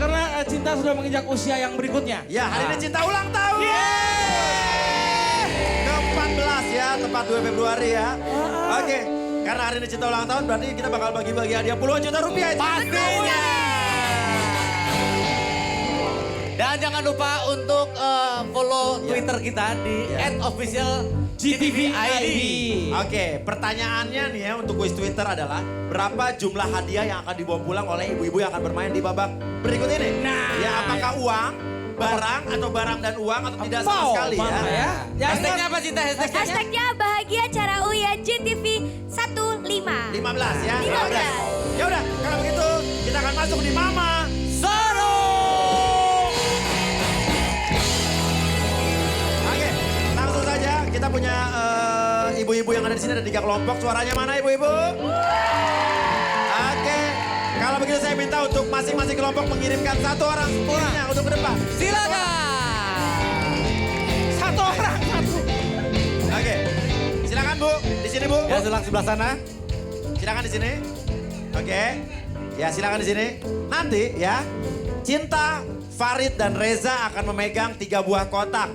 karena Cinta sudah menginjak usia yang berikutnya. Ya, hari ini Cinta ulang tahun. Ke-14 ya, tepat 2 Februari ya. Oke, karena hari ini Cinta ulang tahun berarti kita bakal bagi-bagi hadiah puluhan juta rupiah. Pastinya. Dan jangan lupa untuk follow Twitter kita di @officialgtvid. Oke, pertanyaannya nih ya untuk kuis Twitter adalah berapa jumlah hadiah yang akan dibawa pulang oleh ibu-ibu yang akan bermain di babak berikut ini? Nah, ya apakah uang, barang atau barang dan uang atau tidak sama sekali ya? Hashtagnya apa Cinta? Hashtagnya bahagia cara Uya GTV 15. 15 ya. 15. Ya udah, kalau begitu kita akan masuk di Mama Seru. Oke, langsung saja kita punya ibu-ibu yang ada di sini ada 3 kelompok. Suaranya mana ibu-ibu? Oke, kalau begitu saya minta untuk masing-masing kelompok mengirimkan 1 orang timnya untuk ke depan. Silakan. 1 orang, 1. Oke, silakan Bu, di sini Bu. Ya silakan sebelah sana. Silakan di sini. Oke, ya silakan di sini. Nanti ya, Cinta, Farid dan Reza akan memegang 3 buah kotak.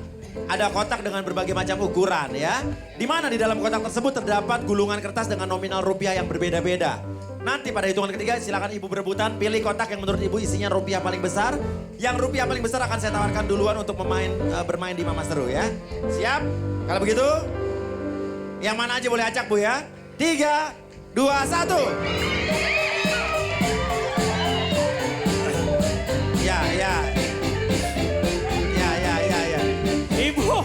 Ada kotak dengan berbagai macam ukuran ya. Di mana di dalam kotak tersebut terdapat gulungan kertas dengan nominal rupiah yang berbeda-beda. Nanti pada hitungan ketiga silakan ibu berebutan pilih kotak yang menurut ibu isinya rupiah paling besar. Yang rupiah paling besar akan saya tawarkan duluan untuk bermain di Mama Seru ya. Siap? Kalau begitu, yang mana aja boleh acak Bu ya. 3, 2, 1. Ya. Ibu,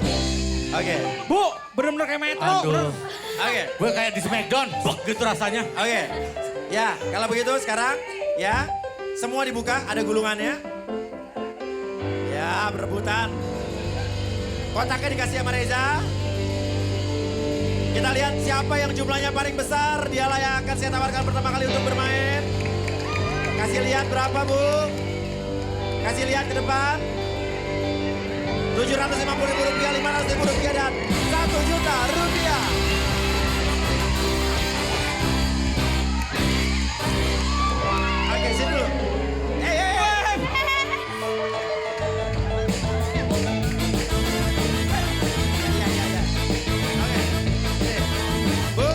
Oke. Bu, bener-bener kayak metro. Aduh. Oke. Gue kayak di Smackdown, bek gitu rasanya. Oke. Ya, kalau begitu sekarang ya semua dibuka, ada gulungannya. Ya, berebutan. Kotaknya dikasih sama Reza. Kita lihat siapa yang jumlahnya paling besar, dialah yang akan saya tawarkan pertama kali untuk bermain. Kasih lihat berapa, Bu? Kasih lihat ke depan. Rp750.000, Rp500.000 dan Rp1.000.000. Oke, sini dulu. Hey. Iya. Oke. Bu.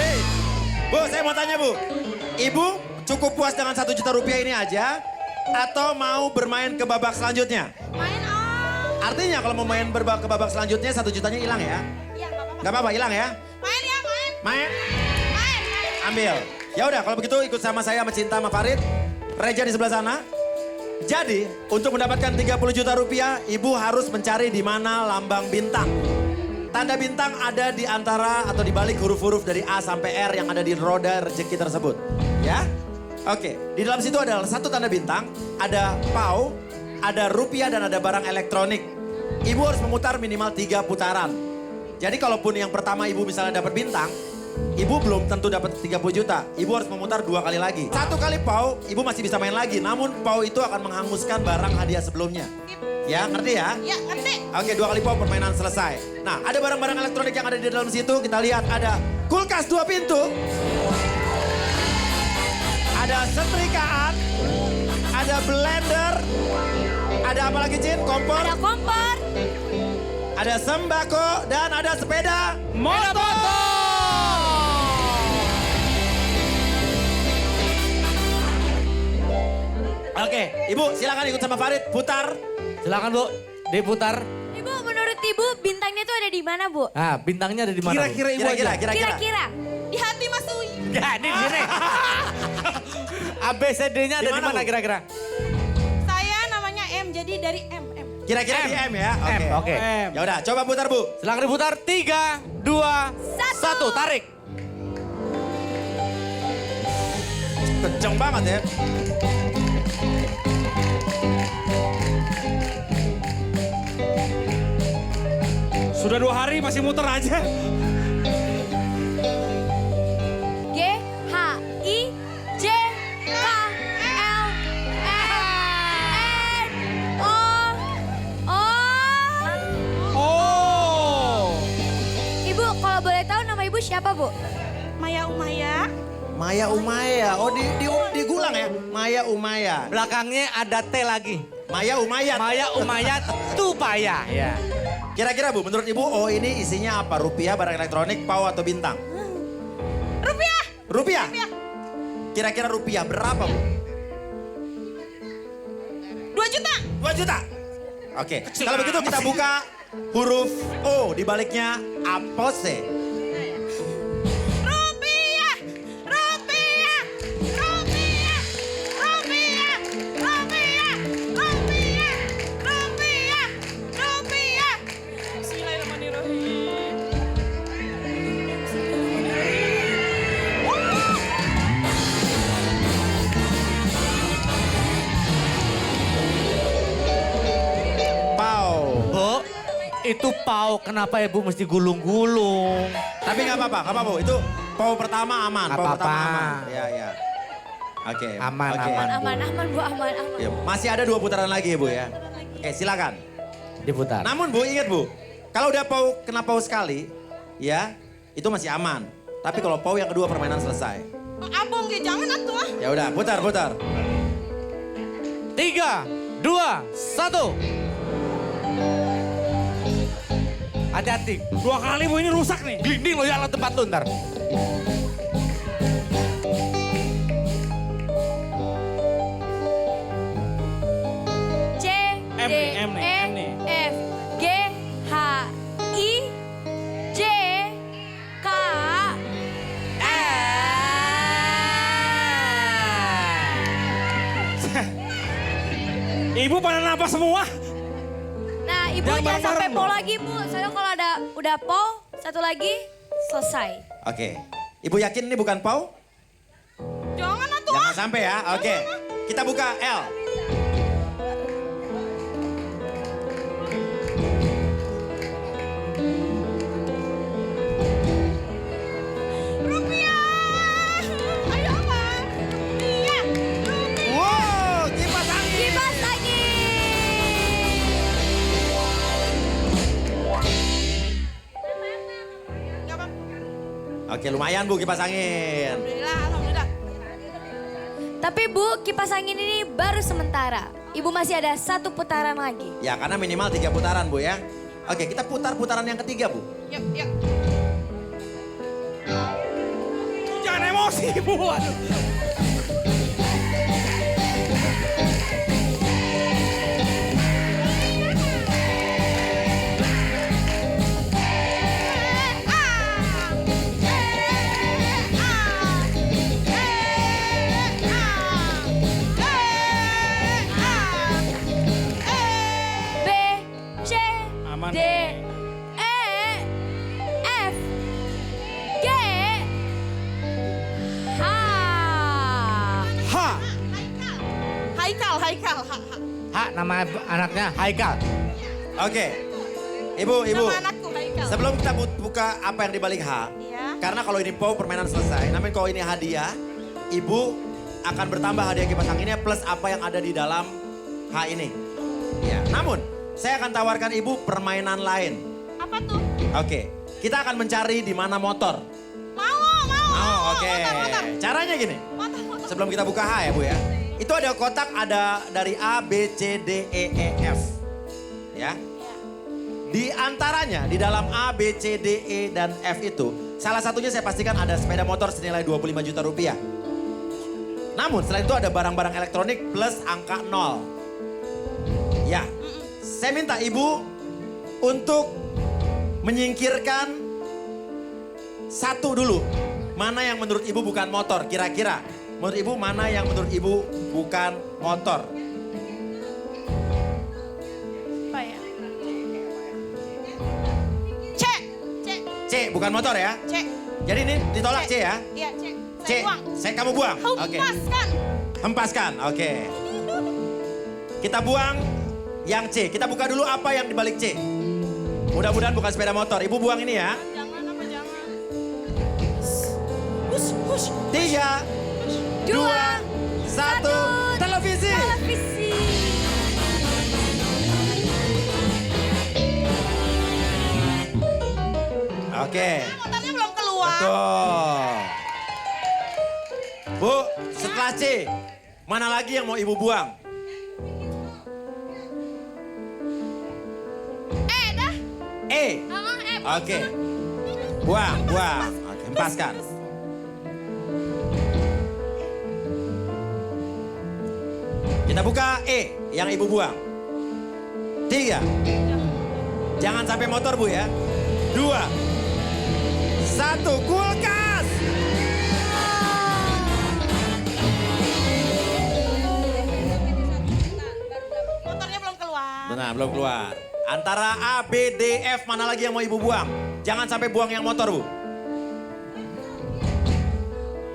Hei. Bu, saya mau tanya, Bu. Ibu cukup puas dengan Rp1 juta ini aja? Atau mau bermain ke babak selanjutnya? Main Om. Artinya kalau mau main ke babak selanjutnya Rp1 jutanya hilang ya? Iya, Gak apa-apa, hilang ya? Main ya, main. Main? Main. Ambil. Ya udah kalau begitu ikut sama saya sama Cinta sama Farid. Reja di sebelah sana. Jadi untuk mendapatkan Rp30 juta, Ibu harus mencari di mana lambang bintang. Tanda bintang ada di antara atau di balik huruf-huruf dari A sampai R yang ada di roda rezeki tersebut. Ya? Oke, di dalam situ ada 1 tanda bintang, ada pau, ada rupiah dan ada barang elektronik. Ibu harus memutar minimal 3 putaran. Jadi kalaupun yang pertama ibu misalnya dapat bintang, ibu belum tentu dapat 30 juta. Ibu harus memutar 2 kali lagi. 1 kali pau, ibu masih bisa main lagi. Namun pau itu akan menghanguskan barang hadiah sebelumnya. Ya, ngerti ya? Ya, ngerti. Oke, 2 kali pau permainan selesai. Nah, ada barang-barang elektronik yang ada di dalam situ. Kita lihat ada kulkas 2 pintu. Ada setrikaan, ada blender, ada apa lagi Cin? Kompor, Ada kompor. ada sembako, dan ada sepeda motor. Oke, Ibu silakan ikut sama Farid, putar. Silakan Bu, diputar. Ibu, menurut Ibu bintangnya tuh ada di mana, Bu? Nah, bintangnya ada di mana? Bu? Kira-kira ibu aja. Kira-kira. Di hati Mas Uy. Ya, ini di sini. ABCD-nya ada di mana Bu? kira-kira? Saya namanya M, jadi dari M. Kira-kira di M ya? M, oke. Ya udah, coba putar Bu. Silakan diputar. 3, 2, 1, tarik. Kenceng banget ya. Sudah 2 hari masih muter aja. G H I J K L N O O. Oh. Ibu, kalau boleh tahu nama Ibu siapa, Bu? Maya Umaya. Maya Umaya. Oh digulang ya. Maya Umaya. Belakangnya ada T lagi. Maya Umayat. Maya Umayyad Tupaya. Ya. Kira-kira Bu, menurut Ibu O ini isinya apa? Rupiah, barang elektronik, pau atau bintang? Rupiah. Rupiah? Rupiah. Kira-kira rupiah berapa Bu? 2 juta. 2 juta? Oke, kalau begitu kita buka huruf O di baliknya apose. Rupiah. Rupiah. Rupiah. Rupiah. Rupiah. Rupiah. Rupiah. Rupiah. Bismillahirrahmanirrahim. Pau. Bu, itu pau. Kenapa ibu mesti gulung-gulung? Tapi nggak apa-apa Bu. Itu pau pertama aman. Nggak Pau apa-apa. pertama aman. Ya, ya. Oke. Aman, oke. aman. Aman Bu, aman. Ya, masih ada 2 putaran lagi ya Bu ya. Oke, silakan. Diputar. Namun Bu, ingat Bu, kalau udah pau kena pau sekali, ya itu masih aman. Tapi kalau pau yang kedua permainan selesai. Abang ge jangan atuh ah. Ya udah, putar. 3, 2, 1. Hati-hati. 2 kali Bu ini rusak nih. Glinding lo ya tempat lu ntar. C, M D, nih, M nih, E, M nih. F, G, H, I, J, K, Ibu pada napas semua. Nah, Ibu Jangan jangan sampai bareng-bareng po dong. lagi, Bu. Soalnya kalau udah po, satu lagi selesai. Oke. Ibu yakin ini bukan pau? Jangan atuh ah. Jangan sampai ya. Oke. Kita buka L. Rupiah. Ayo abang. Rupiah. Rupiah. Wow, kipas angin. Kipas lagi. Gak apa. Oke, lumayan Bu kipas angin. Alhamdulillah, alhamdulillah. Tapi Bu, kipas angin ini baru sementara. Ibu masih ada 1 putaran lagi. Ya, karena minimal 3 putaran Bu ya. Oke, kita putar putaran yang ketiga Bu. Yuk, yuk. Jangan emosi Bu. Aduh. B, C, Aman D, nih. E, F, G, H. H. Haikal, Haikal. Ha, nama anaknya Haikal. Oke. Ibu. Nama anakku Haikal. Sebelum kita buka apa yang dibalik H. Iya. Karena kalau ini pau permainan selesai. Namun kalau ini hadiah, Ibu akan bertambah hadiah kipas anginnya plus apa yang ada di dalam H ini. Ya. Namun saya akan tawarkan Ibu permainan lain. Apa tuh? Oke. Kita akan mencari di mana motor. Mau. Oke. Motor. Caranya gini. Motor. Sebelum kita buka H ya Bu ya. Itu ada kotak ada dari A, B, C, D, E, E, F. Ya. Di antaranya di dalam A, B, C, D, E, dan F itu. Salah satunya saya pastikan ada sepeda motor senilai 25 juta rupiah. Namun selain itu ada barang-barang elektronik plus angka 0. Ya. Saya minta Ibu untuk menyingkirkan satu dulu. Mana yang menurut Ibu bukan motor kira-kira? Menurut Ibu mana yang menurut Ibu bukan motor? Apa ya? C. C, bukan motor ya? C. Jadi ini ditolak C ya? Iya, C. C, Saya buang. kamu buang? Oke. Hempaskan. Hempaskan, oke. Kita buang yang C. Kita buka dulu apa yang dibalik C. Mudah-mudahan bukan sepeda motor. Ibu buang ini ya. Jangan apa jangan. 3, 2, 1, televisi. Televisi. Oke, Motornya belum keluar. betul. Bu, setelah C, mana lagi yang mau ibu buang? Dah. E. Buang Oke. sana. Buang. Oke, hempaskan. Kita buka E, yang ibu buang. 3. Jangan sampai motor bu ya. 2. 1, kulkas. Motornya belum keluar. Benar, belum keluar. Antara A, B, D, F, mana lagi yang mau ibu buang? Jangan sampai buang yang motor bu.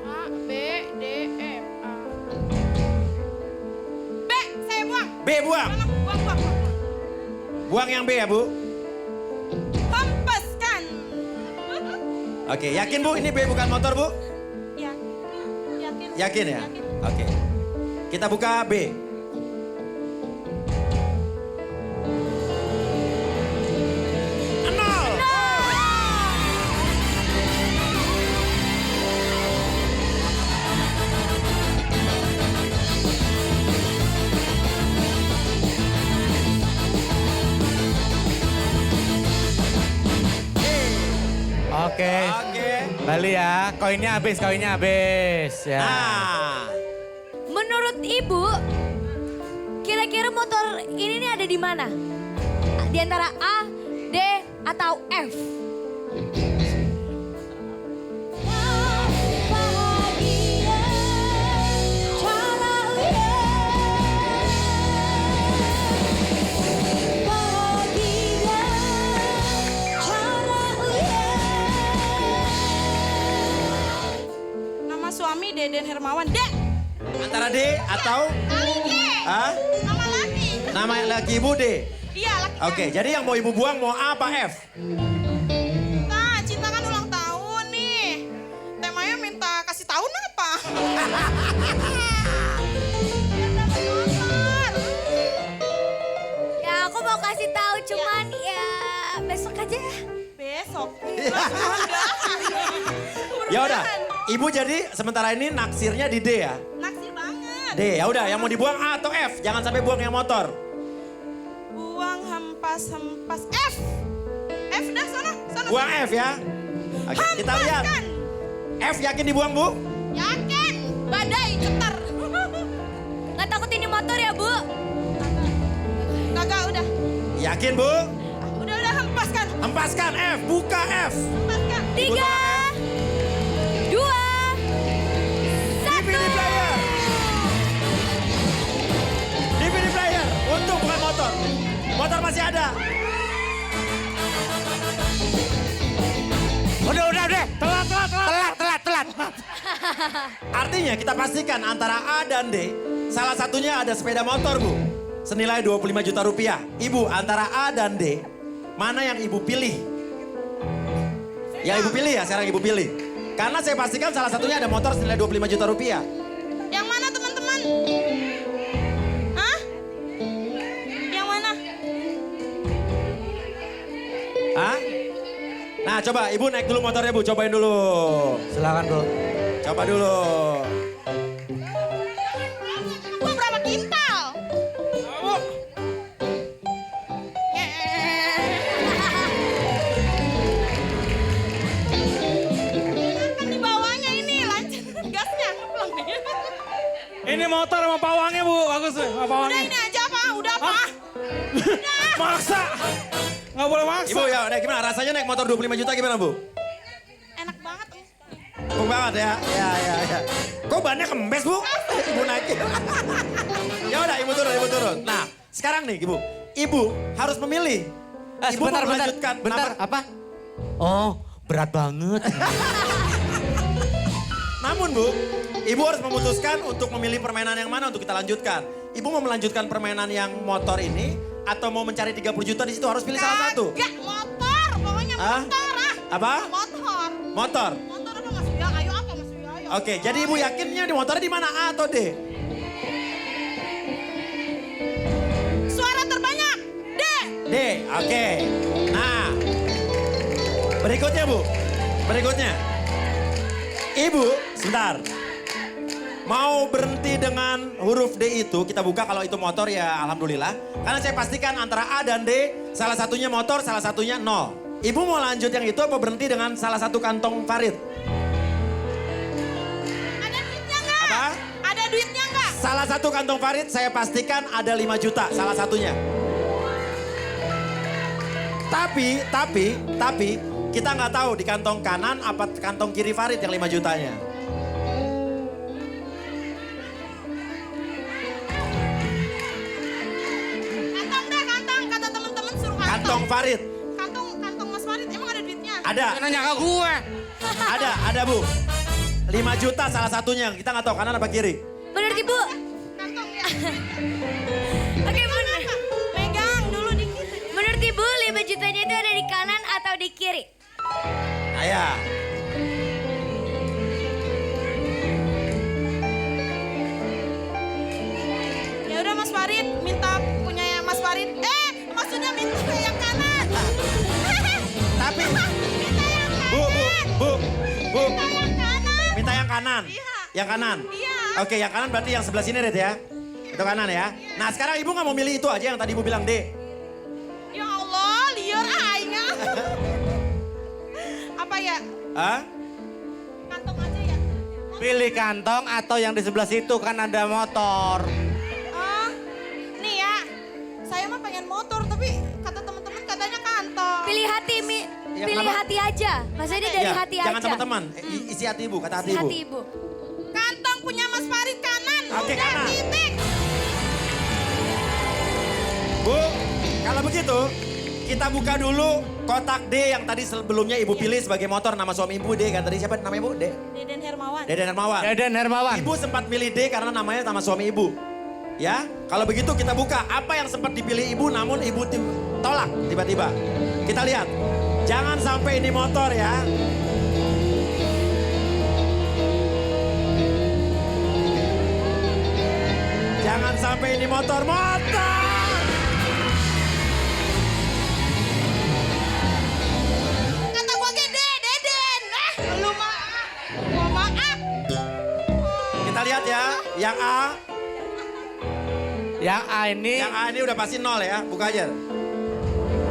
A, B, D, F, A. B, saya buang. B buang. Sana, buang. Buang yang B ya bu. Hempaskan. Oke, yakin bu ini B bukan motor bu? Ya. Yakin. Yakin ya? Oke. Kita buka B. Nol. Oke. Oke. Bali ya, koinnya habis ya. Nah, Menurut ibu, kira-kira motor ini nih ada di mana? Di antara A, D, atau F? Nama suami Deden Hermawan. D. antara D atau D. ah? Nama laki. Nama laki ibu D. Iya laki. Oke, jadi yang mau ibu buang mau A apa F? Nah, Cinta kan ulang tahun nih. Temanya minta kasih tahun apa? Ya aku mau kasih tahu cuman ya besok aja. Besok. Ya udah, ibu jadi sementara ini naksirnya di D ya. Naksir banget. D, ya udah yang mau dibuang A atau F? Jangan sampai buang yang motor. Buang hempas. F. F dah sana. Buang F ya. Oke, kita lihat. Hempaskan. F yakin dibuang bu? Yakin. Badai cetar. Nggak takut ini motor ya bu? Kagak udah. Yakin bu? Udah hempaskan. Hempaskan F, buka F. Hempaskan. 3, 2, 1. DVD player. DVD player, untung bukan motor. Motor masih ada. Udah deh. Telat. Artinya kita pastikan antara A dan D, salah satunya ada sepeda motor bu. Senilai 25 juta rupiah. Ibu antara A dan D, mana yang ibu pilih? Yang ibu pilih ya, sekarang ibu pilih. Karena saya pastikan salah satunya ada motor senilai 25 juta rupiah. Yang mana teman-teman? Hah? Yang mana? Hah? Nah coba ibu naik dulu motornya bu, cobain dulu. Silakan Bu. Coba dulu. Gua berapa kintal? Bu, Kan di bawahnya ini lancar gasnya. ini motor sama pawangnya bu, bagus tuh sama Udah pawangnya. ini aja apa? Udah apa? Hah? Maksa. Nggak boleh maksa. Ibu ya udah gimana rasanya naik motor 25 juta gimana bu? Enak banget. Empuk banget ya. Ya. Kok bannya kempes bu? Ibu naikin. Ya udah ibu turun. Nah sekarang nih ibu. Ibu harus memilih. Ibu mau melanjutkan. Bentar, apa? Oh, berat banget. Namun bu, ibu harus memutuskan untuk memilih permainan yang mana untuk kita lanjutkan. Ibu mau melanjutkan permainan yang motor ini atau mau mencari 30 juta di situ harus pilih salah satu. Kagak motor, pokoknya Hah? motor ah. Apa? Motor. Motor. Motor apa masuk ya? Ayo apa masuk ya? Ayo. Oke, jadi ibu yakinnya di motornya di mana A atau D? Suara terbanyak. D. D, oke. Nah, berikutnya bu. Berikutnya. Ibu, sebentar. mau berhenti dengan huruf D itu, kita buka kalau itu motor ya alhamdulillah. Karena saya pastikan antara A dan D, salah satunya motor, salah satunya nol. Ibu mau lanjut yang itu apa berhenti dengan salah satu kantong Farid? Ada duitnya nggak? Apa? Ada duitnya nggak? Salah satu kantong Farid saya pastikan ada 5 juta, salah satunya. Tapi kita nggak tahu di kantong kanan apa kantong kiri Farid yang 5 jutanya. Kantong deh, kantong. Kata teman-teman suruh kantong. Kantong Farid. Kantong Mas Farid, emang ada duitnya? Ada, Nanya ke gue. ada Bu. 5 juta salah satunya, kita nggak tahu kanan apa kiri. Menurut ibu, Kantong ya. oke Pegang dulu dikit. menurut ibu 5 jutanya itu ada di kanan atau di kiri? Ayah. Ya udah Mas Farid, minta punya Mas Farid. Maksudnya minta yang kanan. Tapi, Minta yang kanan. Bu. Minta yang kanan. Minta yang kanan. Iya. Yang kanan. Iya. Oke, yang kanan berarti yang sebelah sini, Red ya. Itu kanan ya. Nah, sekarang ibu nggak mau milih itu aja yang tadi ibu bilang D. Ya Allah, liar aingnya. Apa ya? Hah? Kantong aja ya. Pilih kantong atau yang di sebelah situ kan ada motor. Oh, nih ya. Saya mah pengen motor, tapi kata teman-teman katanya kantong. Pilih hati, Yang pilih kenapa? hati aja. Maksudnya dari Ya, hati jangan aja. teman-teman. Isi hati ibu, kata hati ibu. Hati ibu. Kantong punya Mas Farid kanan. Oke, Udah, kanan. titik. Bu, kalau begitu kita buka dulu kotak D yang tadi sebelumnya ibu pilih sebagai motor nama suami ibu D kan tadi siapa namanya bu? D. Deden Hermawan. Deden Hermawan. Deden Hermawan. Ibu sempat milih D karena namanya nama suami ibu. Ya, kalau begitu kita buka apa yang sempat dipilih ibu namun ibu tolak tiba-tiba. Kita lihat. Jangan sampai ini motor ya. Jangan sampai ini motor. Kata gua gede, Deden. Lu mah. Gua mah Kita lihat ya, yang A. Yang A ini. Yang A ini udah pasti nol ya, buka aja.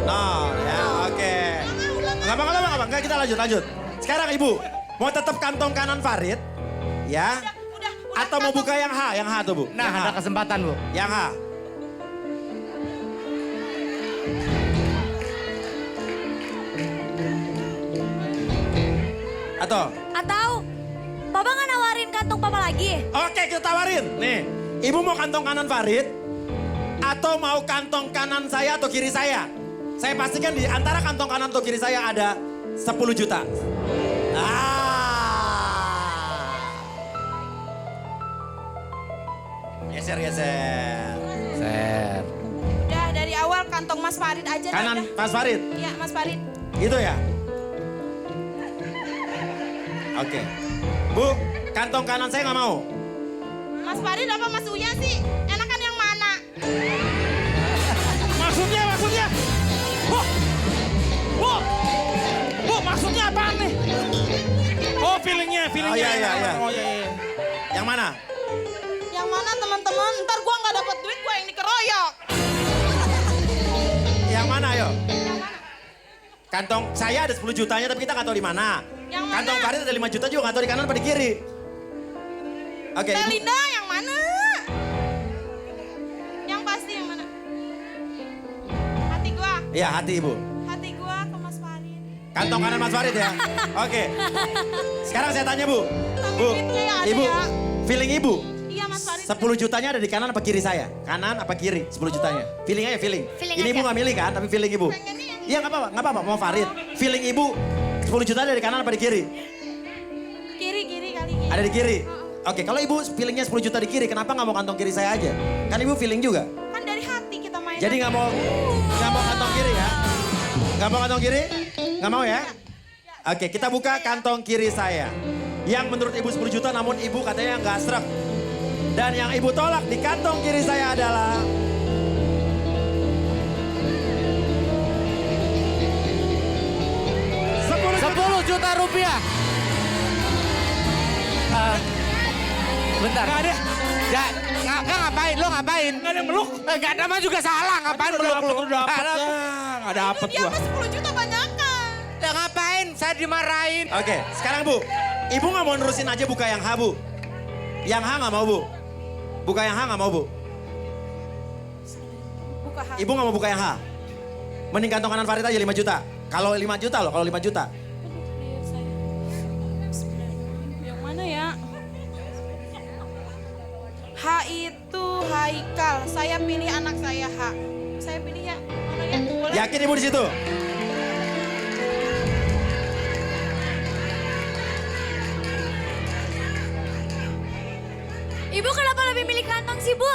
Nol ya, oke. Nggak apa-apa, enggak kita lanjut. Sekarang ibu, mau tetap kantong kanan Farid, ya? Udah. Atau mau buka yang H tuh bu? Nah, Yang H. ada kesempatan, Bu. Yang H. Atau Papa nggak nawarin kantong Papa lagi? Oke kita tawarin. Nih, ibu mau kantong kanan Farid atau mau kantong kanan saya atau kiri saya? Saya pastikan di antara kantong kanan atau kiri saya ada 10 juta. Geser. Ser. Udah dari awal kantong Mas Farid aja. dah, Kanan udah. Mas Farid. Iya, Mas Farid. Gitu ya? Oke. Bu, kantong kanan saya nggak mau. Mas Farid apa Mas Uya sih? Enakan yang mana? Maksudnya. Bu, maksudnya apaan nih? Oh, feelingnya. Oh, iya. Oh, iya. Yang mana? Yang mana teman-teman? Ntar gua nggak dapat duit, gua yang dikeroyok. Yang mana ayo? Yang mana? Kantong saya ada 10 jutanya tapi kita nggak tahu di mana. Yang mana? Kantong Farid ada 5 juta juga nggak tahu di kanan apa di kiri. Oke, Ibu. Belinda yang mana? Yang pasti yang mana? Hati gua. Iya, hati Ibu. Hati gua ke Mas Farid. Kantong kanan Mas Farid ya. Oke. Sekarang saya tanya Bu. Bu, duitnya yang ada Ibu, ya. feeling Ibu. Iya Mas Farid. 10 jutanya ada di kanan apa kiri saya? Kanan apa kiri? 10 jutanya. Feeling aja, feeling. Feeling Ini aja. Ibu nggak milih kan, tapi feeling Ibu. Pengennya yang Iya nggak apa-apa, mau Farid. Feeling Ibu 10 juta ada di kanan apa di kiri? kiri kali kiri. Ada di kiri. Oke, kalau Ibu feelingnya 10 juta di kiri, kenapa nggak mau kantong kiri saya aja? Kan Ibu feeling juga. Kan dari hati kita main. Jadi nggak mau kantong kiri ya? Nggak mau kantong kiri? Nggak mau ya? Oke, kita buka kantong kiri saya. Yang menurut Ibu 10 juta namun Ibu katanya nggak srek. Dan yang Ibu tolak di kantong kiri saya adalah... 10 juta rupiah. Bentar. Nggak ada. Ya, ngapain? Lo ngapain? Nggak ada meluk. Enggak ada mah juga salah. Ngapain meluk lu? Udah dapet. Nggak ada. Nggak dapet Dia gua. mah 10 juta banyakan. Ya ngapain? Saya dimarahin. Oke, sekarang Bu. Ibu nggak mau nerusin aja buka yang H, Bu. Yang H nggak mau, Bu. Buka yang H nggak mau, Bu. Buka hati. Ibu nggak mau buka yang H. Mending kantong kanan Farid aja 5 juta. Kalau 5 juta loh, kalau 5 juta. Yang mana ya? H itu Haikal. Saya pilih anak saya H. Saya pilih ya. Mana ya? Boleh? Yakin Ibu di situ? Ibu kenapa lebih milih kantong sih, Bu?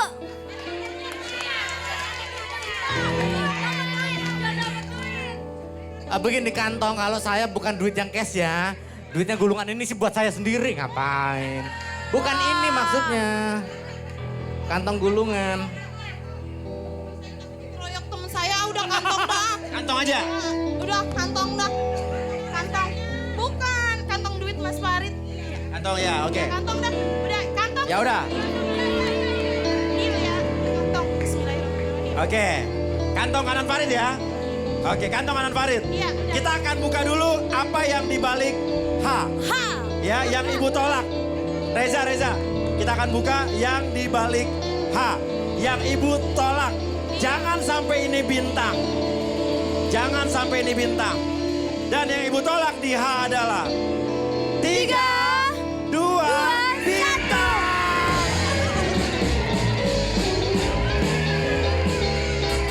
Begini kantong, kalau saya bukan duit yang cash ya. Duitnya gulungan ini sih buat saya sendiri, ngapain? Bukan ini maksudnya. Kantong gulungan. Proyek temen saya udah kantong dah. Kantong aja. Udah kantong dah. Kantong. Bukan kantong duit Mas Farid. Kantong ya, oke. Kantong dah. Udah kantong. Ya udah. Ini ya. Kantong. Bismillahirrahmanirrahim. Oke. Kantong kanan Farid ya. Oke, kantong kanan Farid. Iya, udah. Kita akan buka dulu apa yang dibalik H. H. Ya, yang Ibu tolak. Reza. Kita akan buka yang dibalik H. Yang Ibu tolak. Jangan sampai ini bintang. Jangan sampai ini bintang. Dan yang Ibu tolak di H adalah 3, 2, bintang.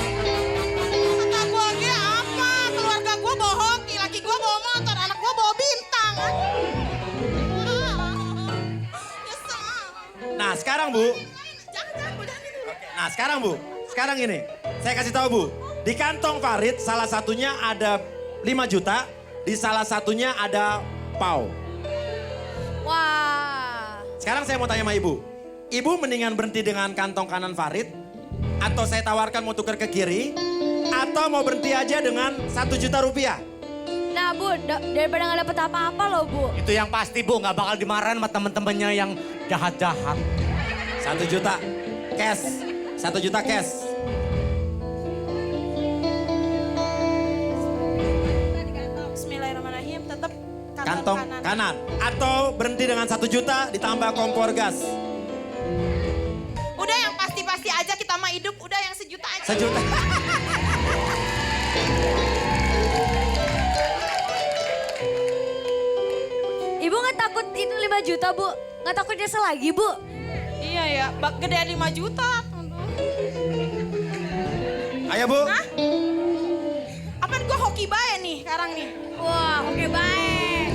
Kata gua ge apa? Keluarga gua bawa hoki, laki gua bawa motor, anak gua bawa bintang. Nyesel. Nah, sekarang Bu. Jangan, jangan. Nah, sekarang Bu. Sekarang ini. Saya kasih tahu Bu. Di kantong Farid salah satunya ada 5 juta. Di salah satunya ada pau. Wah. Sekarang saya mau tanya sama Ibu. Ibu mendingan berhenti dengan kantong kanan Farid? Atau saya tawarkan mau tuker ke kiri? Atau mau berhenti aja dengan 1 juta rupiah? Nah, Bu, daripada nggak dapet apa-apa loh, Bu. Itu yang pasti Bu, nggak bakal dimarahin sama temen-temennya yang jahat-jahat. 1 juta cash. 1 juta cash. Bismillahirrahmanirrahim. Tetap Kantong kanan. Atau berhenti dengan 1 juta ditambah kompor gas. Udah yang pasti-pasti aja kita mah hidup. Udah yang 1 juta aja. 1 juta. Ibu nggak takut itu 5 juta, Bu? Nggak takut nyesel lagi, Bu? Iya ya, gedean 5 juta. Ayo Bu. Hah? Apa gua hoki bae nih sekarang nih. Wah, oke baik.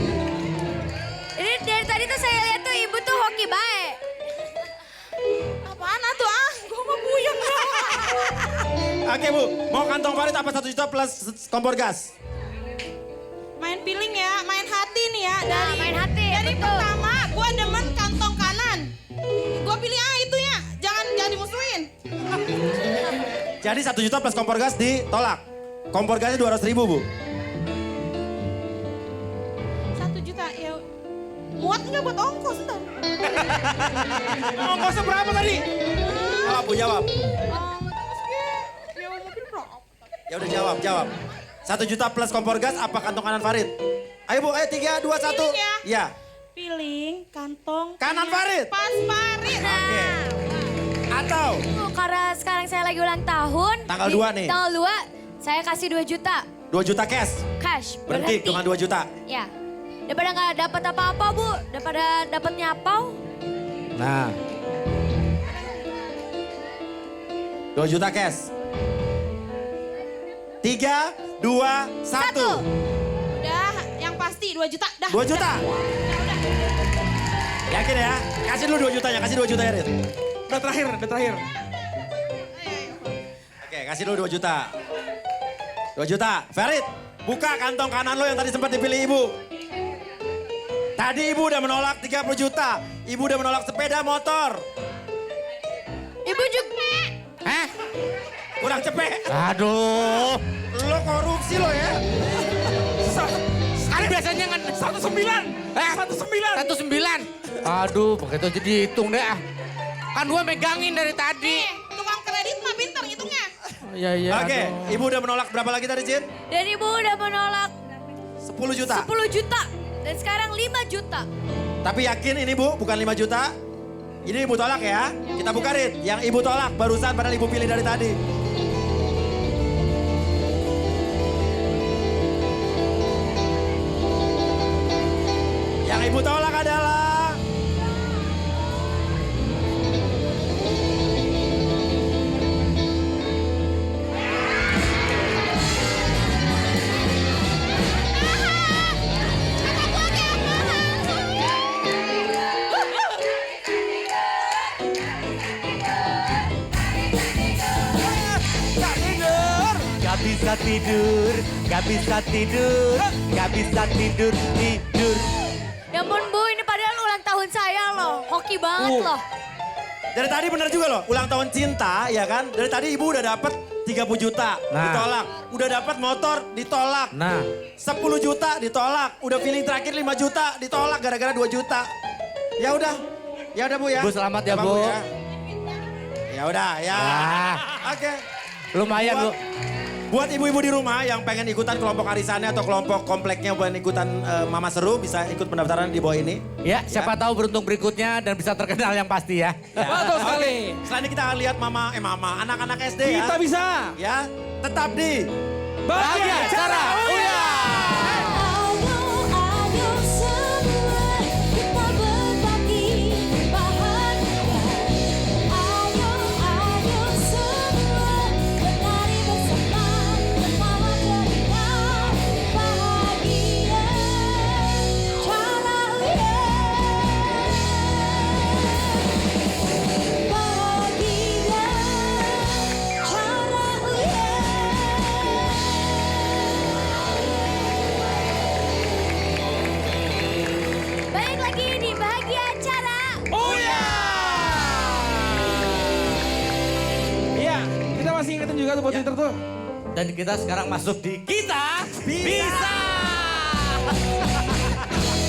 Ini dari tadi tuh saya lihat tuh Ibu tuh hoki baik. Apaan tuh ah? Gua mau puyeng dah. Oke Bu. Mau kantong Farid apa 1 juta plus kompor gas? Main feeling ya, main hati nih ya. Nah, main hati, Dari betul. pertama gua demen kantong kanan. Gua pilih itu ya, jangan dimusuhin. Jadi 1 juta plus kompor gas ditolak. Kompor gasnya 200.000 Bu. 1 juta ya. Muat nggak buat ongkos ntar? Ongkosnya berapa tadi? Jawab Bu, jawab. Ongkosnya ya mungkin berapa? Ya udah jawab. 1 juta plus kompor gas apa kantong kanan Farid? Ayo Bu, ayo 3, 2, 1. Pilih ya. Iya. Piling kantong Kanan Farid. pas Farid. Oke. Atau Bu, karena sekarang saya lagi ulang tahun. Tanggal 2 nih. Tanggal 2, saya kasih 2 juta 2 juta cash. cash. Berhenti dengan 2 juta. Ya. Daripada nggak dapat apa-apa, Bu. Daripada dapat nyapau. Nah, 2 juta cash. 3, 2, 1. Udah, yang pasti 2 juta. Dah. 2 juta. Yakin ya? Kasih dulu 2 jutanya, kasih 2 juta ya Rit. Udah terakhir. Oke, kasih dulu 2 juta. 2 juta. Farid, buka kantong kanan lo yang tadi sempat dipilih Ibu. Tadi Ibu udah menolak 30 juta. Ibu udah menolak sepeda motor. Ibu juga. hah? Kurang cepet. Aduh. Lo korupsi lo ya. Kan biasanya kan 19. 19. Aduh, begitu aja dihitung deh. Kan gue megangin dari tadi. Tukang kredit mah pintar hitungnya. Iya, iya. Oke, aduh. ibu udah menolak berapa lagi tadi, Jin? Dan ibu udah menolak 10 juta. 10 juta. Dan sekarang 5 juta. Tapi yakin ini Bu, bukan 5 juta? Ini ibu tolak ya. Kita buka Rit. Yang ibu tolak barusan padahal ibu pilih dari tadi. Yang ibu tolak adalah... Gak bisa tidur, gak bisa tidur, gak bisa tidur. Ya ampun Bu, ini padahal ulang tahun saya loh. Hoki banget loh. Dari tadi benar juga loh, ulang tahun cinta ya kan? Dari tadi ibu udah dapat 30 juta, Nah. ditolak. Udah dapat motor, ditolak. Nah, 10 juta ditolak. Udah feeling terakhir 5 juta ditolak gara-gara 2 juta. Ya udah. Ya udah Bu ya. Bu, selamat ya, Apa, Bu. Ya udah ya. Wah. Oke. lumayan Bu. Buat ibu-ibu di rumah yang pengen ikutan kelompok arisannya atau kelompok kompleknya buat ikutan Mama Seru bisa ikut pendaftaran di bawah ini. Ya, siapa tahu beruntung berikutnya dan bisa terkenal yang pasti ya. Betul sekali. Selain itu kita akan lihat anak-anak SD ya. Kita bisa. Ya, tetap di Bahagia Cara Uya. Ayo semua kita berbagi bahagia. Ayo semua berlari bersama tertawa ceria bahagia. Cara Uya. Bahagia. Cara Uya. Balik lagi di Bahagia Cara. Uya. Iya, kita masih ingetin juga tuh buat Twitter tuh. Dan kita sekarang masuk di Kita Bisa.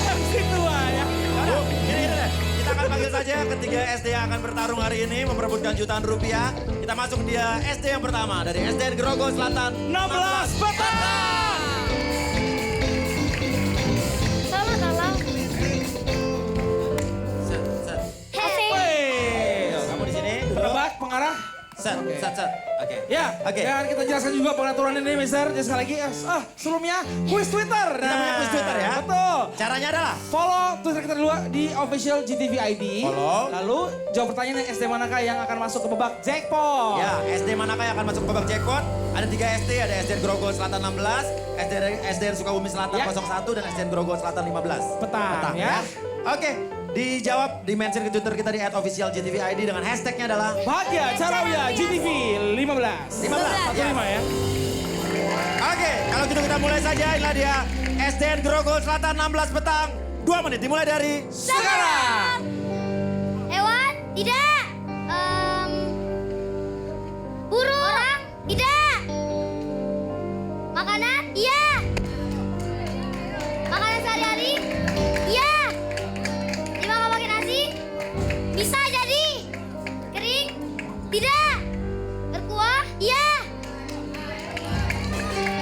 MC tua ya. Bu, gini deh. Kita akan panggil saja ketiga SD yang akan bertarung hari ini memperebutkan jutaan rupiah. Kita masuk dia SD yang pertama dari SDN Grogol Selatan 16 petang. Salah, salah. Set, set. Wih. Kamu di sini duduk. Tebak pengarah. Set, set, set. Oke. Ya, Oke. dan kita jelaskan juga pengaturan ini, Mister. Jadi sekali lagi, sebelumnya kuis Twitter. Kita punya kuis Twitter ya. Betul. Caranya adalah Follow Twitter kita dulu di official GTV ID. Follow. Lalu jawab pertanyaan SD manakah yang akan masuk ke babak jackpot. ya SD manakah yang akan masuk ke babak jackpot? Ada 3 SD, ada SDN Grogol Selatan 16, SDN Sukabumi Selatan Ya. 01 dan SDN Grogol Selatan 15. Petang, ya. Oke, dijawab di mention ke Twitter kita di @officialgtvid dengan hashtagnya adalah Bahagia Cara Uya GTV 15. 15. Ya. 15 ya. Oke, kalau gitu kita mulai saja. Inilah dia SDN Grogol Selatan 16 petang. 2 menit dimulai dari Sekarang. Hewan? Tidak. Burung? Orang? Tidak. Makanan? Iya. Makanan sehari-hari? Iya. Dimakan pakai nasi? Bisa jadi. Kering? Tidak. Berkuah? Iya.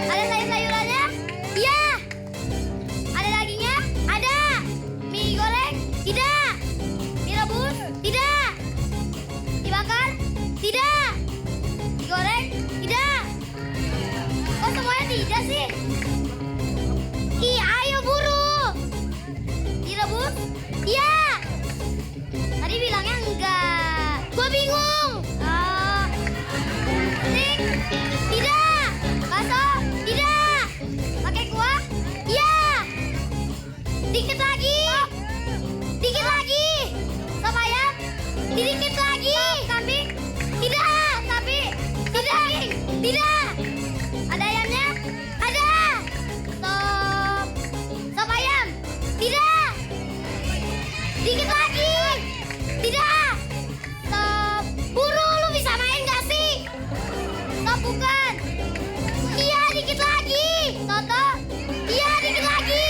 Ada sayur-sayurannya? Iya. Ada dagingnya? Ada. Mie goreng? Tidak. Mie rebus? Tidak. Dibakar? Tidak. Digoreng? Tidak. Kok semuanya tidak sih? Ih, ayo buru. Direbus? Iya. Tadi bilangnya enggak. Gue bingung. Steak? Tidak. Bakso? Tidak. Pakai kuah? Iya. Dikit lagi. Dikit lagi. Sop ayam? Dikit lagi. Kambing? Tidak. Tapi tidak. Tidak. Ada ayamnya? Ada. Sop ayam? Tidak. Dikit lagi. Tidak. Sop. Buru, lu bisa main gak sih? Sop bukan. Iya, dikit lagi. Toto. Iya, dikit lagi.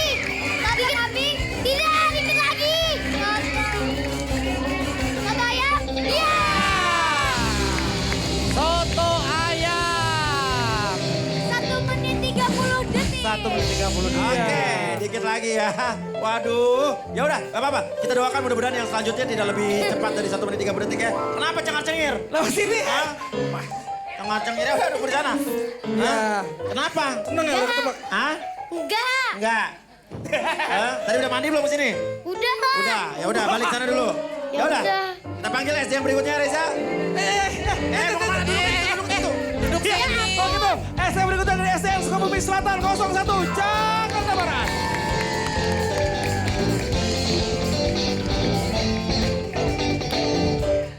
Oke, dikit lagi ya. Waduh, ya udah, gak apa-apa. Kita doakan mudah-mudahan yang selanjutnya tidak lebih cepat dari 1 menit 30 detik ya. Kenapa cengar-cengir? Lewat sini. Hah? Cengar-cengir ya udah nunggu di sana. Ya. Hah? Kenapa? Seneng ya lo ketebak. Hah? Enggak. Enggak. Hah? Tadi udah mandi belum kesini? Udah. Udah, ya udah balik sana dulu. Ya udah. udah. Kita panggil SD yang berikutnya Reza. Mau kemana? Duduk situ. Duduk Iya, kalau gitu, SM berikutnya dari SDN Sukabumi Selatan 01 Jakarta Barat.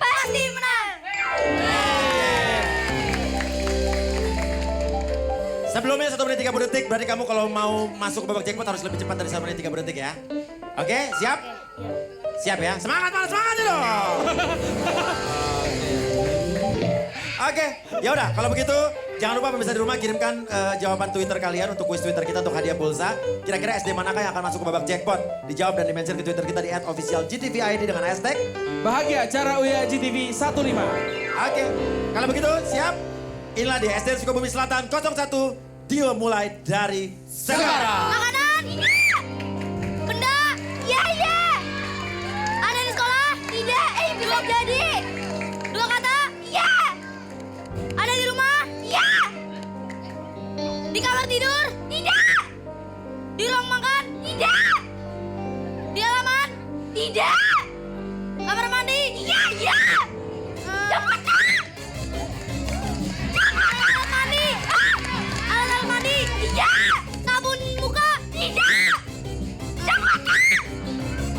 Pasti menang. Sebelumnya 1 menit 30 detik, berarti kamu kalau mau masuk ke babak jackpot harus lebih cepat dari 1 menit 30 detik ya. Oke, siap? Siap ya? Semangat, semangat dong. Oke, ya udah kalau begitu jangan lupa pemirsa di rumah kirimkan jawaban Twitter kalian untuk kuis Twitter kita untuk hadiah pulsa. Kira-kira SD manakah yang akan masuk ke babak jackpot? Dijawab dan di-mention ke Twitter kita di @officialgtvid dengan hashtag Bahagia Cara Uya GTV 15. Oke, kalau begitu siap? Inilah dia SDN Sukabumi Selatan 01. Dio mulai dari sekarang. Makanan? Iya. Benda? Iya, iya. Ada di sekolah? Tidak. Belum jadi. 2 kata? Iya. Ada di rumah? Iya. Di kamar tidur? Tidak. Di ruang makan? Tidak. Di halaman? Tidak. Kamar mandi? Iya, iya. Cepetan. Alat mandi? Alat mandi? Iya. Sabun muka? Tidak. Cepetan.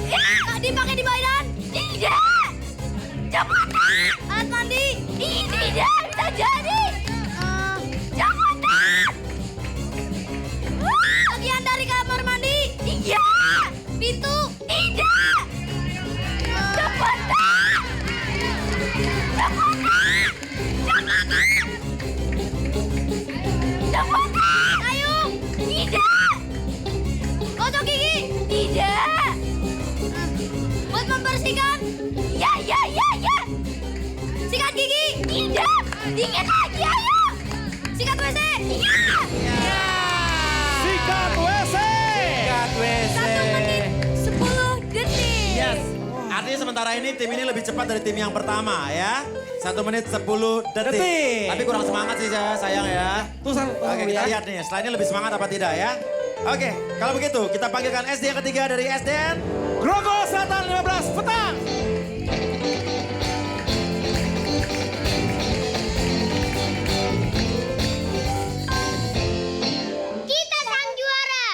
Ya. Dipakai di badan? Tidak. Cepetan. Alat mandi? Tidak. Bisa jadi. Cepetan. Bagian dari kamar mandi? Iya. Pintu? Tidak. Cepetan. Cepetan. Cepetan. Cepetan. Payung? Tidak. Gosok gigi? Tidak. Buat membersihkan? Ya, ya, ya, ya. Sikat gigi? Tidak. Dingin lagi, ayo. Sikat WC? Iya. Sikat WC. Sikat WC. 1 menit 10 detik. Yes. Artinya sementara ini tim ini lebih cepat dari tim yang pertama ya. 1 menit 10 detik. Detik. Tapi kurang semangat sih sayang ya. Tusan, Oke, kita lihat nih setelah ini lebih semangat apa tidak ya. Oke, kalau begitu kita panggilkan SD yang ketiga dari SDN. Grogol Selatan 15 petang. Kita sang juara.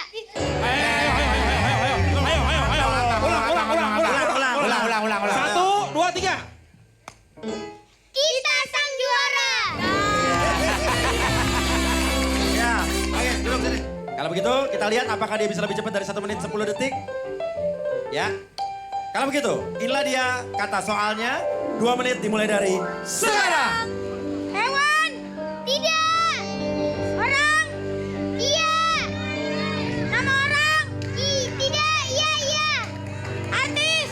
Ulang. 1, 2, 3. Kita sang juara. Ya, oke duduk sini. Kalau begitu kita lihat apakah dia bisa lebih cepat dari 1 menit 10 detik. Ya. Kalau begitu, inilah dia kata soalnya. 2 menit dimulai dari sekarang. Hewan? Tidak. Orang? Iya. Nama orang? Tidak. Iya, iya. Artis?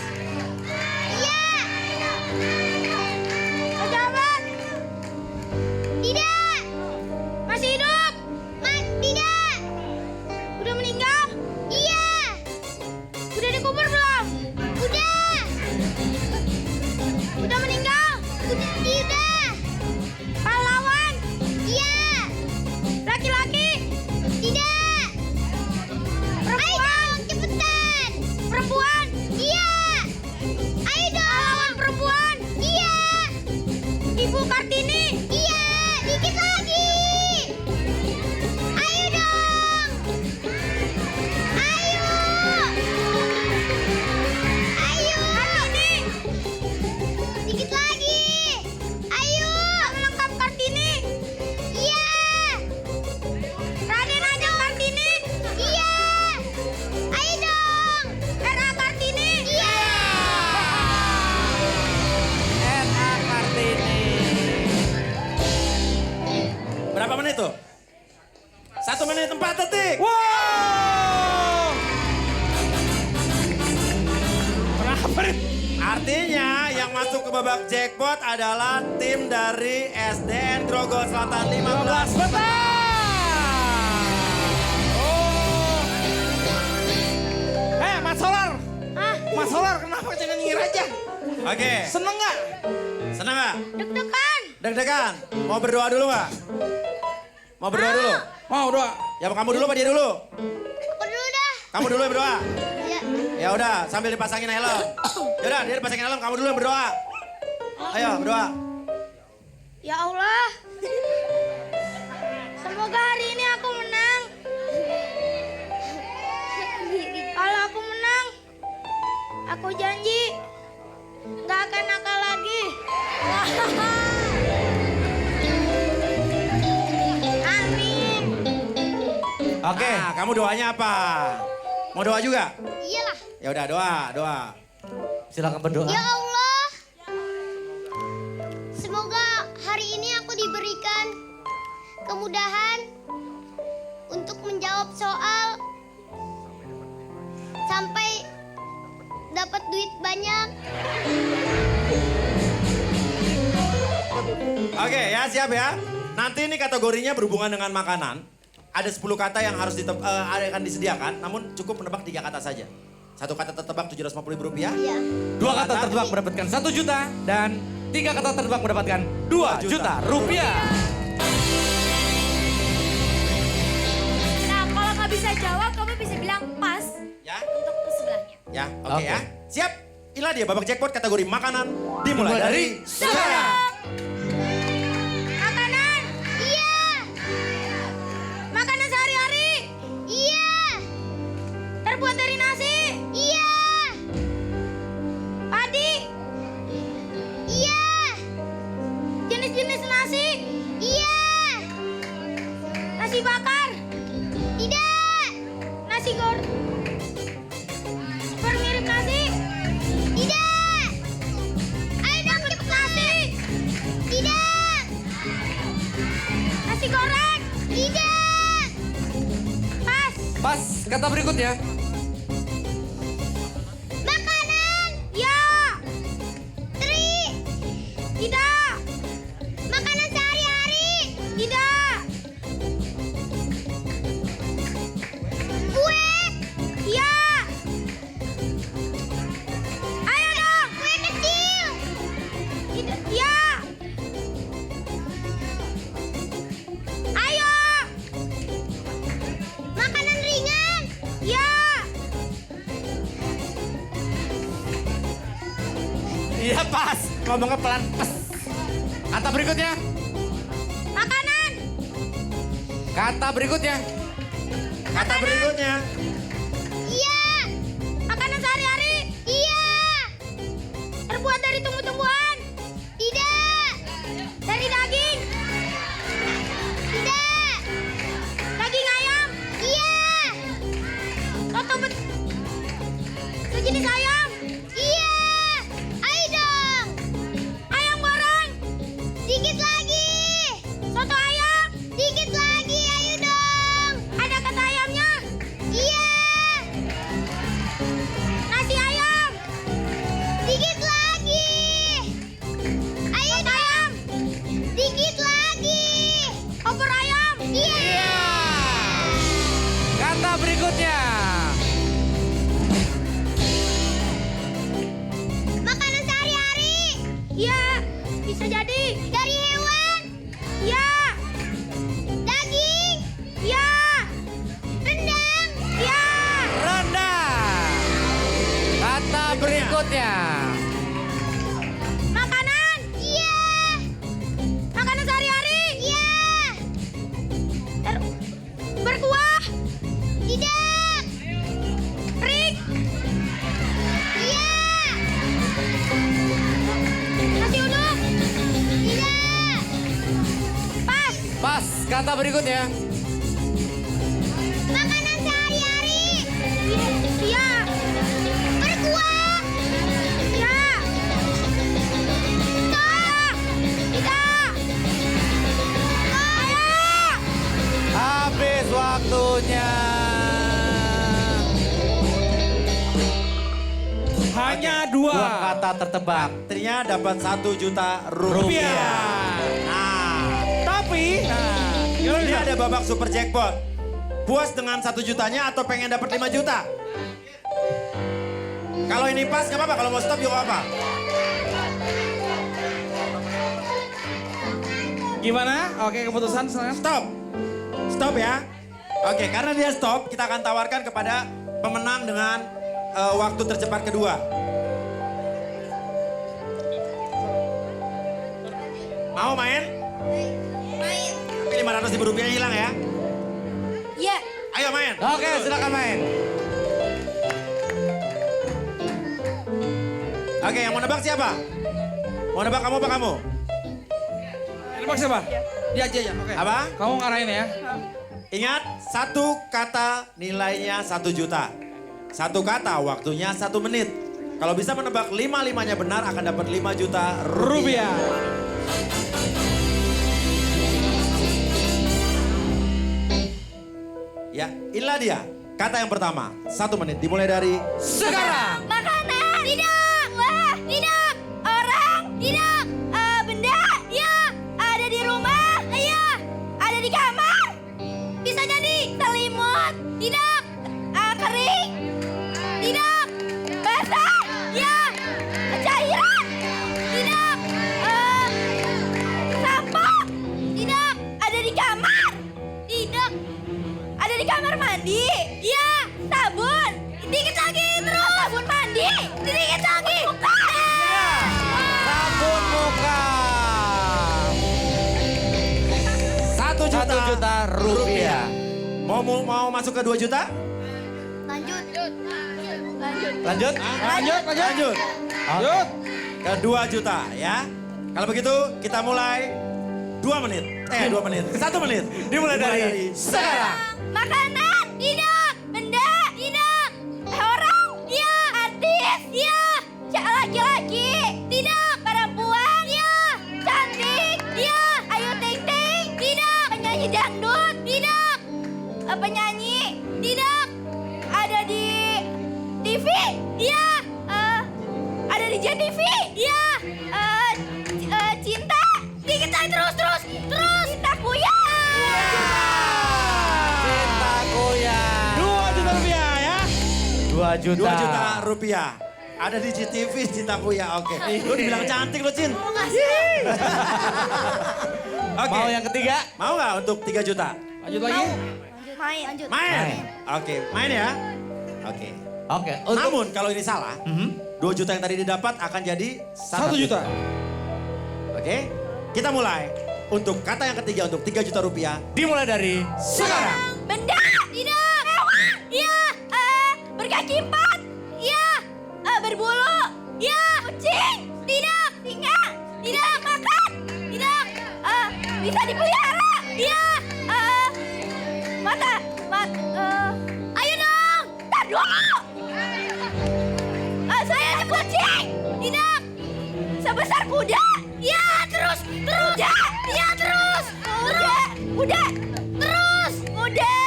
Iya. Pejabat? Tidak. Masih hidup? Tidak. Udah meninggal? Iya. Udah dikubur belum? Udah. Udah meninggal? Tidak. Pahlawan? Iya. Laki-laki? Tidak. Perempuan? Ayo cepetan. Perempuan? Iya. Ayo dong. Pahlawan perempuan? Iya. Ibu Kartini? Iya. Dikit lagi. Ayo dong. Ayo. Ayo. Kartini. Dikit lagi. Ayo. Nama lengkap Kartini. Iya. Raden Ajeng Kartini. Iya. Ayo dong. R.A. Kartini. Iya. R.A. Kartini. Berapa menit tuh? 1 menit 4 detik. Wow. Kenapa nih? Artinya yang masuk ke babak jackpot adalah tim dari SDN Grogol Selatan 15. 15 petang. Oh. Mas Solar, kenapa jangan nyengir aja? Oke, Seneng nggak? senang nggak? Deg-degan. Deg-degan. Mau berdoa dulu nggak? Mau berdoa dulu? Mau doa. Ya kamu dulu apa dia dulu? Aku dulu dah. Kamu dulu yang berdoa. Ya. Ya udah, sambil dipasangin helm. Yaudah, dia dipasangin helm, kamu dulu yang berdoa. Ayo, berdoa. Ya Allah. Semoga hari ini aku menang. Kalau aku menang, aku janji nggak akan nakal lagi. Amin. Oke. Nah, kamu doanya apa? Mau doa juga? Iyalah. Ya udah, doa. Silakan berdoa. Ya Allah. Semoga hari ini aku diberikan kemudahan untuk menjawab soal sampai dapat duit banyak. Oke, ya siap ya. Nanti ini kategorinya berhubungan dengan makanan. Ada 10 kata yang harus akan disediakan, namun cukup menebak 3 kata saja. Satu kata tertebak Rp750.000. Iya. 2 kata tertebak mendapatkan 1 juta dan 3 kata tertebak mendapatkan 2 juta rupiah. Nah, kalau nggak bisa jawab, kamu bisa bilang pas Ya, untuk ke sebelahnya. ya, oke Oke. ya. Siap. Inilah dia babak jackpot kategori makanan dimulai dari sekarang. Makanan. Iya. Makanan sehari-hari. Iya. Terbuat dari nasi. Iya. Padi. Iya. Jenis-jenis nasi. Iya. Nasi bakar. Tidak. Nasi goreng. Bermirip nasi. Tidak. Ayo dong cepet nasi. Tidak. Nasi goreng. Tidak. Pas. Pas, kata berikutnya. Makanan. Ya. Teri. Tidak. Makanan sehari-hari. Tidak. Kue. Ya. Ayo dong. Kue kecil. Tidak. Ya. Ayo. Makanan ringan. Ya. Iya pas, ngomongnya pelan pas. Kata berikutnya. Makanan. Kata berikutnya. Kata berikutnya. Iya. Makanan sehari-hari. Iya. Terbuat dari tumbuh-tumbuhan. Tidak. Dari daging. Tidak. Daging ayam. Iya. Soto sejenis ayam. Iya. Ayo dong. Ayam goreng. Dikit lagi. Soto ayam. Dikit lagi. Ayo dong. Ada kata ayamnya. Iya. Nasi ayam. Dikit lagi. Ayo ayam. Dikit lagi. Opor ayam. Iya. Kata berikutnya. Makanan sehari-hari. Iya. Bisa jadi. Dari hewan. Iya. Daging. Iya. Rendang. Iya. Rendang. Kata berikutnya. Makanan. Iya. Makanan sehari-hari. Iya. Berkuah. Tidak. Rik. Iya. Nasi uduk. Tidak. Pas. Pas, kata berikutnya. Makanan sehari-hari. Iya. Berkuah. Iya. Tak. Tidak. Ayo. Habis waktunya. Hanya Dua dua. kata tertebak. Artinya dapat 1 juta rupiah. Nah, Tapi, ini ada babak super jackpot. Puas dengan 1 jutanya atau pengen dapat 5 juta? Kalau ini pas nggak apa-apa, kalau mau stop juga apa. Gimana? Oke, keputusan sekarang. Stop. Stop ya. Oke, karena dia stop, kita akan tawarkan kepada pemenang dengan waktu tercepat kedua. Mau main? Main. Tapi 500.000 rupiah hilang ya. Iya. Ayo main. Oke, silakan main. Oke, yang mau nebak siapa? Mau nebak kamu apa kamu? Ini bak siapa? Dia aja ya. Oke. Apa? Kamu ngarahin ya. Ingat, satu kata nilainya 1 juta. Satu kata waktunya 1 menit. Kalau bisa menebak 5-5-nya benar akan dapat 5 juta rupiah. Ya, inilah dia. Kata yang pertama, 1 menit dimulai dari Sekarang. Makanan. Tidak. Wah, tidak. Orang. Tidak. Benda. Ya. Ada di rumah. Ya. Ada di kamar. Bisa jadi selimut. Tidak. Kering. Tidak. Basah. Ya. Cairan. Tidak. Sampo. Tidak. Ada di kamar. Tidak. Ada di kamar mandi. Ya, sabun. Dikit lagi terus. Sabun mandi. Dikit lagi. Sabun muka. 1 juta, 1 juta rupiah. Mau masuk ke 2 juta? Lanjut. Lanjut? Lanjut. Lanjut. Ke 2 juta ya. Kalau begitu kita mulai 2 menit. 2 menit. 1 menit. Dimulai dari sekarang. Makanan. Tidak. Benda. Tidak. Orang. Ya. Artis. Ya. Laki-laki. Tidak. Perempuan. Ya. Cantik. Ya. Ayu Ting Ting. Tidak. Penyanyi dangdut. Tidak. Penyanyi. Tidak. Ada di TV. Ya. Ada di JTV. Ya. Cinta. Dikit lagi terus. Cintaku ya. Cintaku ya. 2 juta rupiah ya. 2 juta. 2 juta rupiah. Ada di CTV Cintaku ya, oke. Lu dibilang cantik lu, Cin. Oke. Mau yang ketiga? Mau nggak untuk 3 juta? Lanjut lagi. Main. Lanjut. Main. Oke, main ya. Oke. Oke. Untuk Namun kalau ini salah, 2 juta yang tadi didapat akan jadi 1 juta. Oke, kita mulai. Untuk kata yang ketiga untuk 3 juta rupiah. dimulai dari Sekarang. Benda. Tidak. Hewan. Ya. Berkaki 4. Ya. Berbulu. Ya. Kucing. Tidak. Singa. Tidak. Makan. Tidak. Bisa dipelihara. Ya. Mata. Ayo dong. Tar dulu. Saya ada kucing. Tidak. Sebesar kuda. Ya. Terus. Kuda. Ya. Terus. Kuda. Terus. Kuda.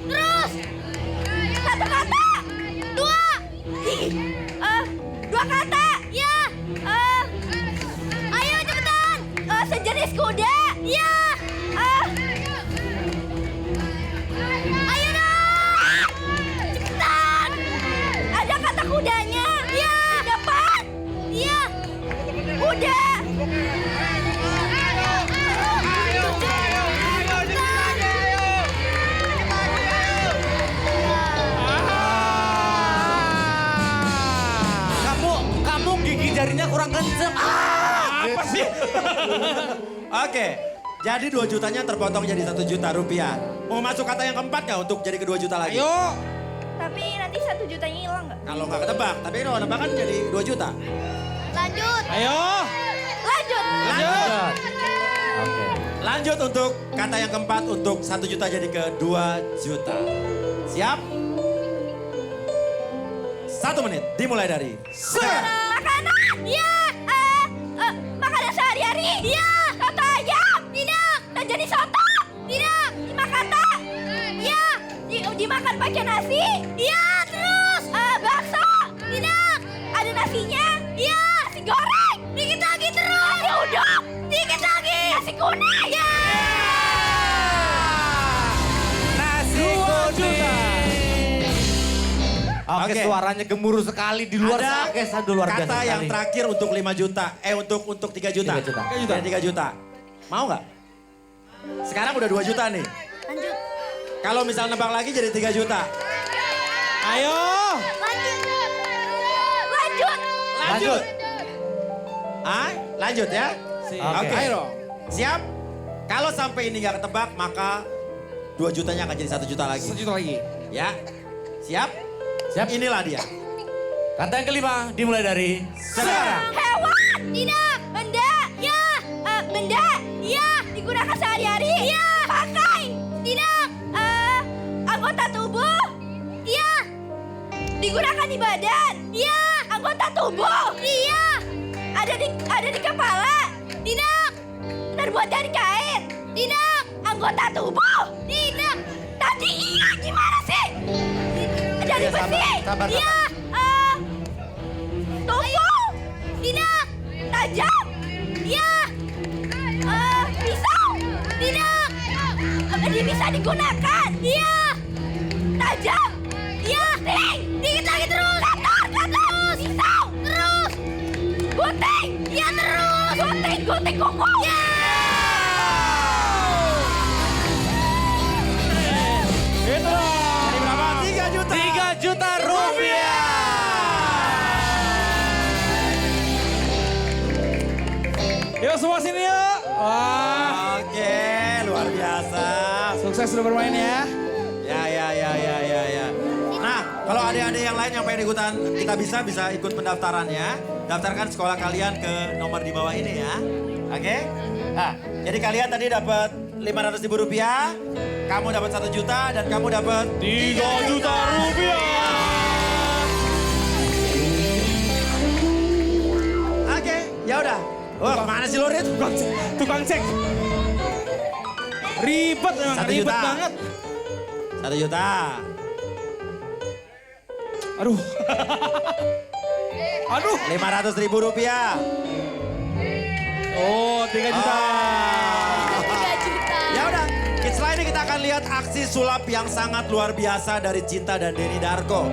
Terus. 1 kata. 2. 2 kata. Ya. Ayo cepetan. Sejenis kuda. Ya. Ayo dong. Cepetan. Ada kata kudanya. Ya. Depan. Ya. Kuda. Kamu gigi jarinya kurang kenceng. Apa sih? Oke, jadi 2 jutanya terpotong jadi 1 juta rupiah. Mau masuk kata yang keempat nggak untuk jadi ke 2 juta lagi? Ayo. Tapi nanti 1 jutanya hilang nggak? Kalau nggak ketebak, tapi kalau nebak kan jadi 2 juta. Lanjut. Ayo. Lanjut. Lanjut. Oke. Lanjut untuk kata yang keempat untuk 1 juta jadi ke 2 juta. Siap? 1 menit dimulai dari sekarang. Makanan. Ya. Makanan sehari-hari. Ya. Soto ayam. Tidak. Tak jadi soto. Tidak. 5 kata. Ya. Dimakan pakai nasi. Ya. Terus. Bakso. Tidak. Ada nasinya. Ya. Nasi goreng. Dikit lagi terus. Nasi uduk. Dikit lagi. Nasi kuning. Ya. Nasi 2 juta. Oke. Oke, suaranya gemuruh sekali di luar Ada Sakes. Aduh, luar biasa kata yang sekali. terakhir untuk 5 juta. Untuk 3 juta. 3 juta. 3 juta. Mau nggak? Sekarang udah 2 juta nih. Lanjut. Kalau misal nebak lagi jadi 3 juta. Ayo. Lanjut. Lanjut. Lanjut ya. Oke. Ayo dong. Siap? Kalau sampai ini nggak ketebak, maka 2 jutanya akan jadi 1 juta lagi. 1 juta lagi. Ya. Siap? Siap. Inilah dia. Kata yang kelima dimulai dari sekarang. Hewan. Tidak. Benda. Ya. Benda. Ya. Digunakan sehari-hari. Ya. Pakai. Tidak. Anggota tubuh. Ya. Digunakan di badan. Ya. Anggota tubuh. Iya. Ada di kepala. Tidak. Terbuat dari kain. Tidak. Anggota tubuh. Tidak. Tadi iya gimana sih? Dari Ya, sabar, besi. sabar, Iya. Tubuh. Tidak. Tajam. Iya. Pisau. Tidak. Dia bisa digunakan. Iya. Tajam. Iya. Ting. Dikit lagi terus. Terus. Pisau. Terus. Gunting. Iya terus. Gunting kuku. Ya. Itu. Jadi berapa? 3 juta. 3 juta rupiah. Yuk semua sini yuk. Wah. Oke, luar biasa. Sukses sudah bermain ya. Ya. Nah, kalau adik-adik yang lain yang pengen ikutan kita bisa ikut pendaftarannya. Daftarkan sekolah kalian ke nomor di bawah ini ya. Oke? Nah, jadi kalian tadi dapat 500.000 rupiah, kamu dapat 1 juta dan kamu dapat 3 juta rupiah. Oke, ya udah. Wah, kemana sih lo, Rit? Tukang cek. Ribet memang, 1 ribet juta. banget. 1 juta. Aduh. Aduh. 500.000 rupiah. Oh, 3 juta. 3 juta. Ya udah, setelah ini kita akan lihat aksi sulap yang sangat luar biasa dari Cinta dan Denny Darko.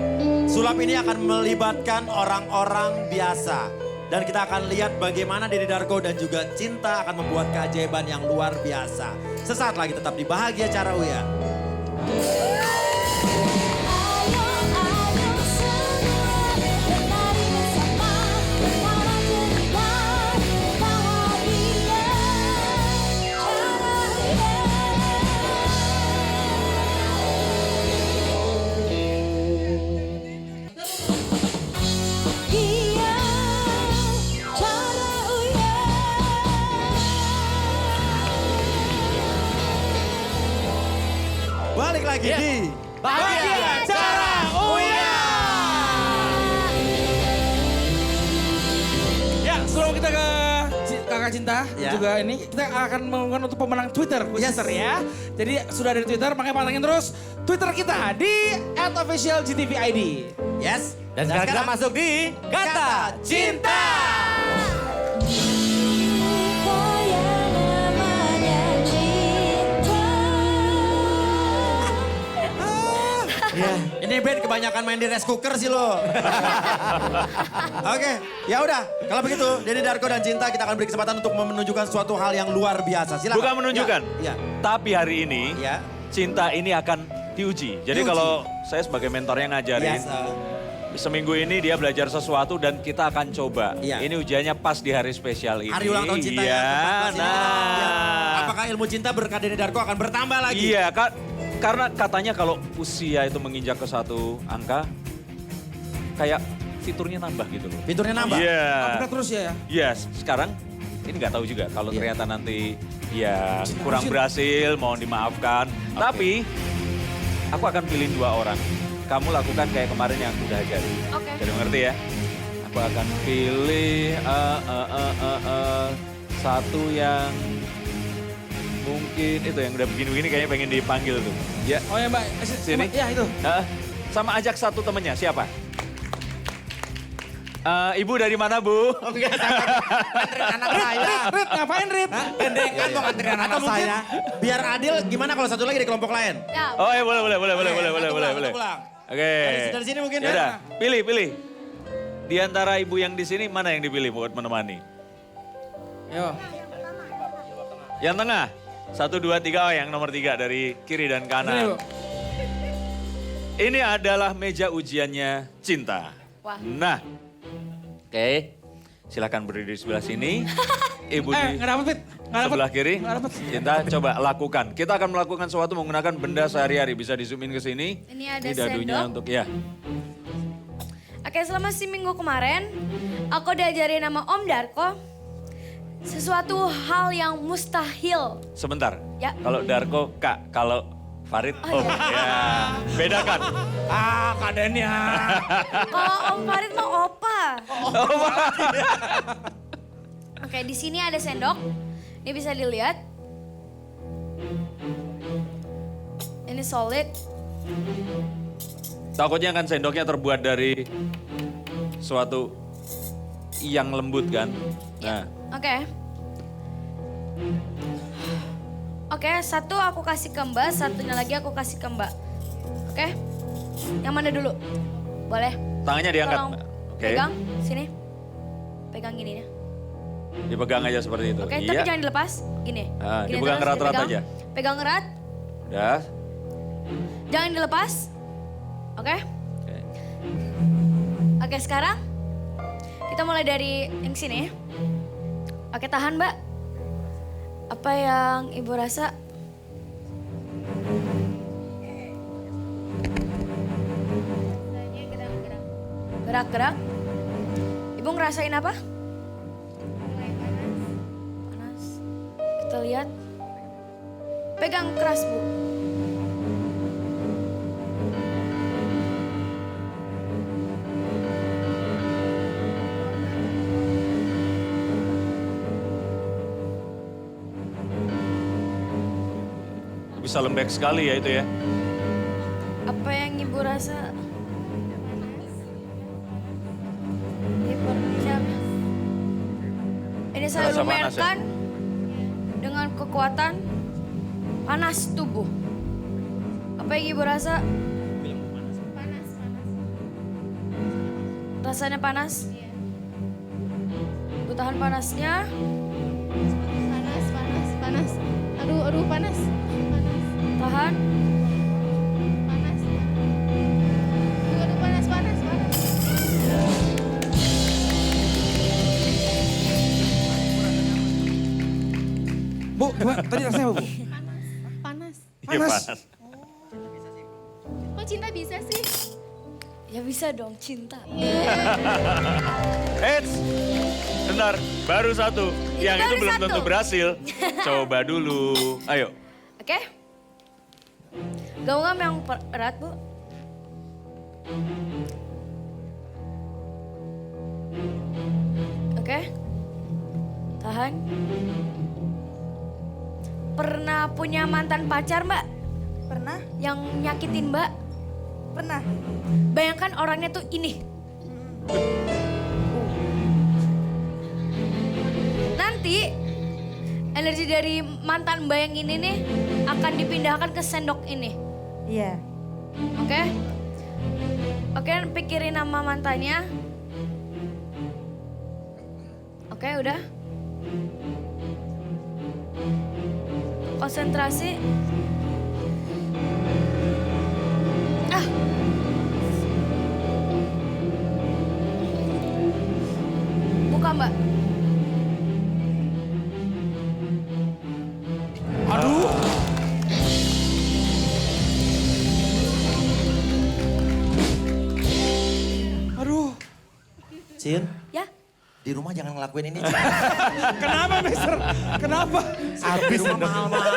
Sulap ini akan melibatkan orang-orang biasa. Dan kita akan lihat bagaimana Denny Darko dan juga Cinta akan membuat keajaiban yang luar biasa. Sesaat lagi tetap di Bahagia Cara Uya. Balik lagi di Bahagia Cara Uya. Ya, sebelum kita ke Kakak Cinta Ya. juga ini kita akan mengumumkan untuk pemenang Twitter khusus ya. Jadi sudah ada di Twitter, makanya pantengin terus Twitter kita di @officialgtvid. Yes. Dan sekarang kita masuk di Kata Cinta. Ya, ini Ben kebanyakan main di rice cooker sih lo. Oke, ya udah. Kalau begitu, Denny Darko dan Cinta kita akan beri kesempatan untuk menunjukkan suatu hal yang luar biasa. Silakan. Bukan menunjukkan. Ya. Tapi hari ini Ya. Cinta ini akan diuji. Jadi Diuji. kalau saya sebagai mentornya ngajarin, Yes, seminggu ini dia belajar sesuatu dan kita akan coba. Iya. Ini ujiannya pas di hari spesial ini. hari ulang tahun Cinta Iya, yang ke-14 ini. Ya. nah. Apakah ilmu cinta berkat Denny Darko akan bertambah lagi? Iya, karena katanya kalau usia itu menginjak ke satu angka, kayak fiturnya nambah gitu loh. Fiturnya nambah? Iya. Upgrade terus ya. Yes, sekarang ini nggak tahu juga kalau Iya. ternyata nanti ya kurang berhasil, mohon dimaafkan. Tapi aku akan pilih 2 orang. Kamu lakukan kayak kemarin yang aku udah ajarin. Oke. Jadi mengerti ya? Aku akan pilih satu yang mungkin itu yang udah begini-begini kayaknya pengen dipanggil tuh. Ya, Oh ya Mbak, Sini. Ya itu. sama ajak satu temennya, siapa? Ibu dari mana, Bu? Anterin anak saya. Rit, ngapain Rit? Gandengan mau anterin Atau anak mungkin saya. biar adil gimana kalau satu lagi di kelompok lain? Ya. Oh, boleh. Satu pulang. Oke. Dari sini mungkin, Ya ya? udah, pilih. Di antara ibu yang di sini mana yang dipilih buat menemani? Yo. Yang tengah. 1, 2, 3. Oh, yang nomor 3 dari kiri dan Sini, Bu. kanan. Ini adalah meja ujiannya cinta. Wah. Nah, oke. Silakan berdiri di sebelah sini. Ibu di Nggak dapet, Fit. Nggak dapet. sebelah kiri. Nggak dapet. Cinta, coba lakukan. Kita akan melakukan sesuatu menggunakan benda sehari-hari. Bisa di zoom in ke sini. Ini ada dadunya sendok. untuk ya. Oke, selama seminggu kemarin, aku diajarin sama Om Darko sesuatu hal yang mustahil. Sebentar. Ya. Kalau Darko, Kak. Kalau Farid, Om. Ya. Bedakan. Kadennya. Kalau Om Farid mah opa. Oke, di sini ada sendok. Ini bisa dilihat. Ini solid. Takutnya kan sendoknya terbuat dari suatu yang lembut kan. Nah, Oke. Oke, satu aku kasih ke Mbak, satunya lagi aku kasih ke Mbak. Oke? Yang mana dulu? Boleh. tangannya diangkat. Tolong Oke. pegang, sini. Pegang gini ya. Dipegang aja seperti itu. Oke, Iya. tapi jangan dilepas. Gini. Ah, Gini dipegang terus, erat-erat dipegang. aja. Pegang erat, Ya. jangan dilepas. Oke? Oke. Oke, sekarang kita mulai dari yang sini. Oke, tahan, Mbak. Apa yang Ibu rasa? Gerak-gerak. Ibu ngerasain apa? Panas. Kita lihat. Pegang keras, Bu. Bisa lembek sekali ya itu ya. Apa yang Ibu rasa? Hipernya. Ini saya Rasa panas ya? lumerkan dengan kekuatan panas tubuh. Apa yang Ibu rasa? Panas. Rasanya panas? Ibu tahan panasnya. Panas. Aduh, panas. Tahan. Panas. Aduh, panas. Bu, gimana? Tadi rasanya apa, Bu? Panas. Iya, Panas. Kok cinta bisa sih? Ya bisa dong, cinta. Eits, benar, baru satu. Yang itu baru belum satu. tentu berhasil. Coba dulu, ayo. Oke? Genggam yang erat, Bu. Oke? Tahan. Pernah punya mantan pacar, Mbak? Pernah? Yang nyakitin Mbak? Pernah. Bayangkan orangnya tuh ini. Nanti energi dari mantan Mbak yang ini nih akan dipindahkan ke sendok ini. Iya. Oke? Oke, pikirin nama mantannya. Oke, udah. Konsentrasi. Ah. Buka, Mbak. Aduh. Aduh. Cin, Ya. di rumah jangan ngelakuin ini, Cin. Kenapa, Mister? Kenapa? Habis di rumah mahal-mahal.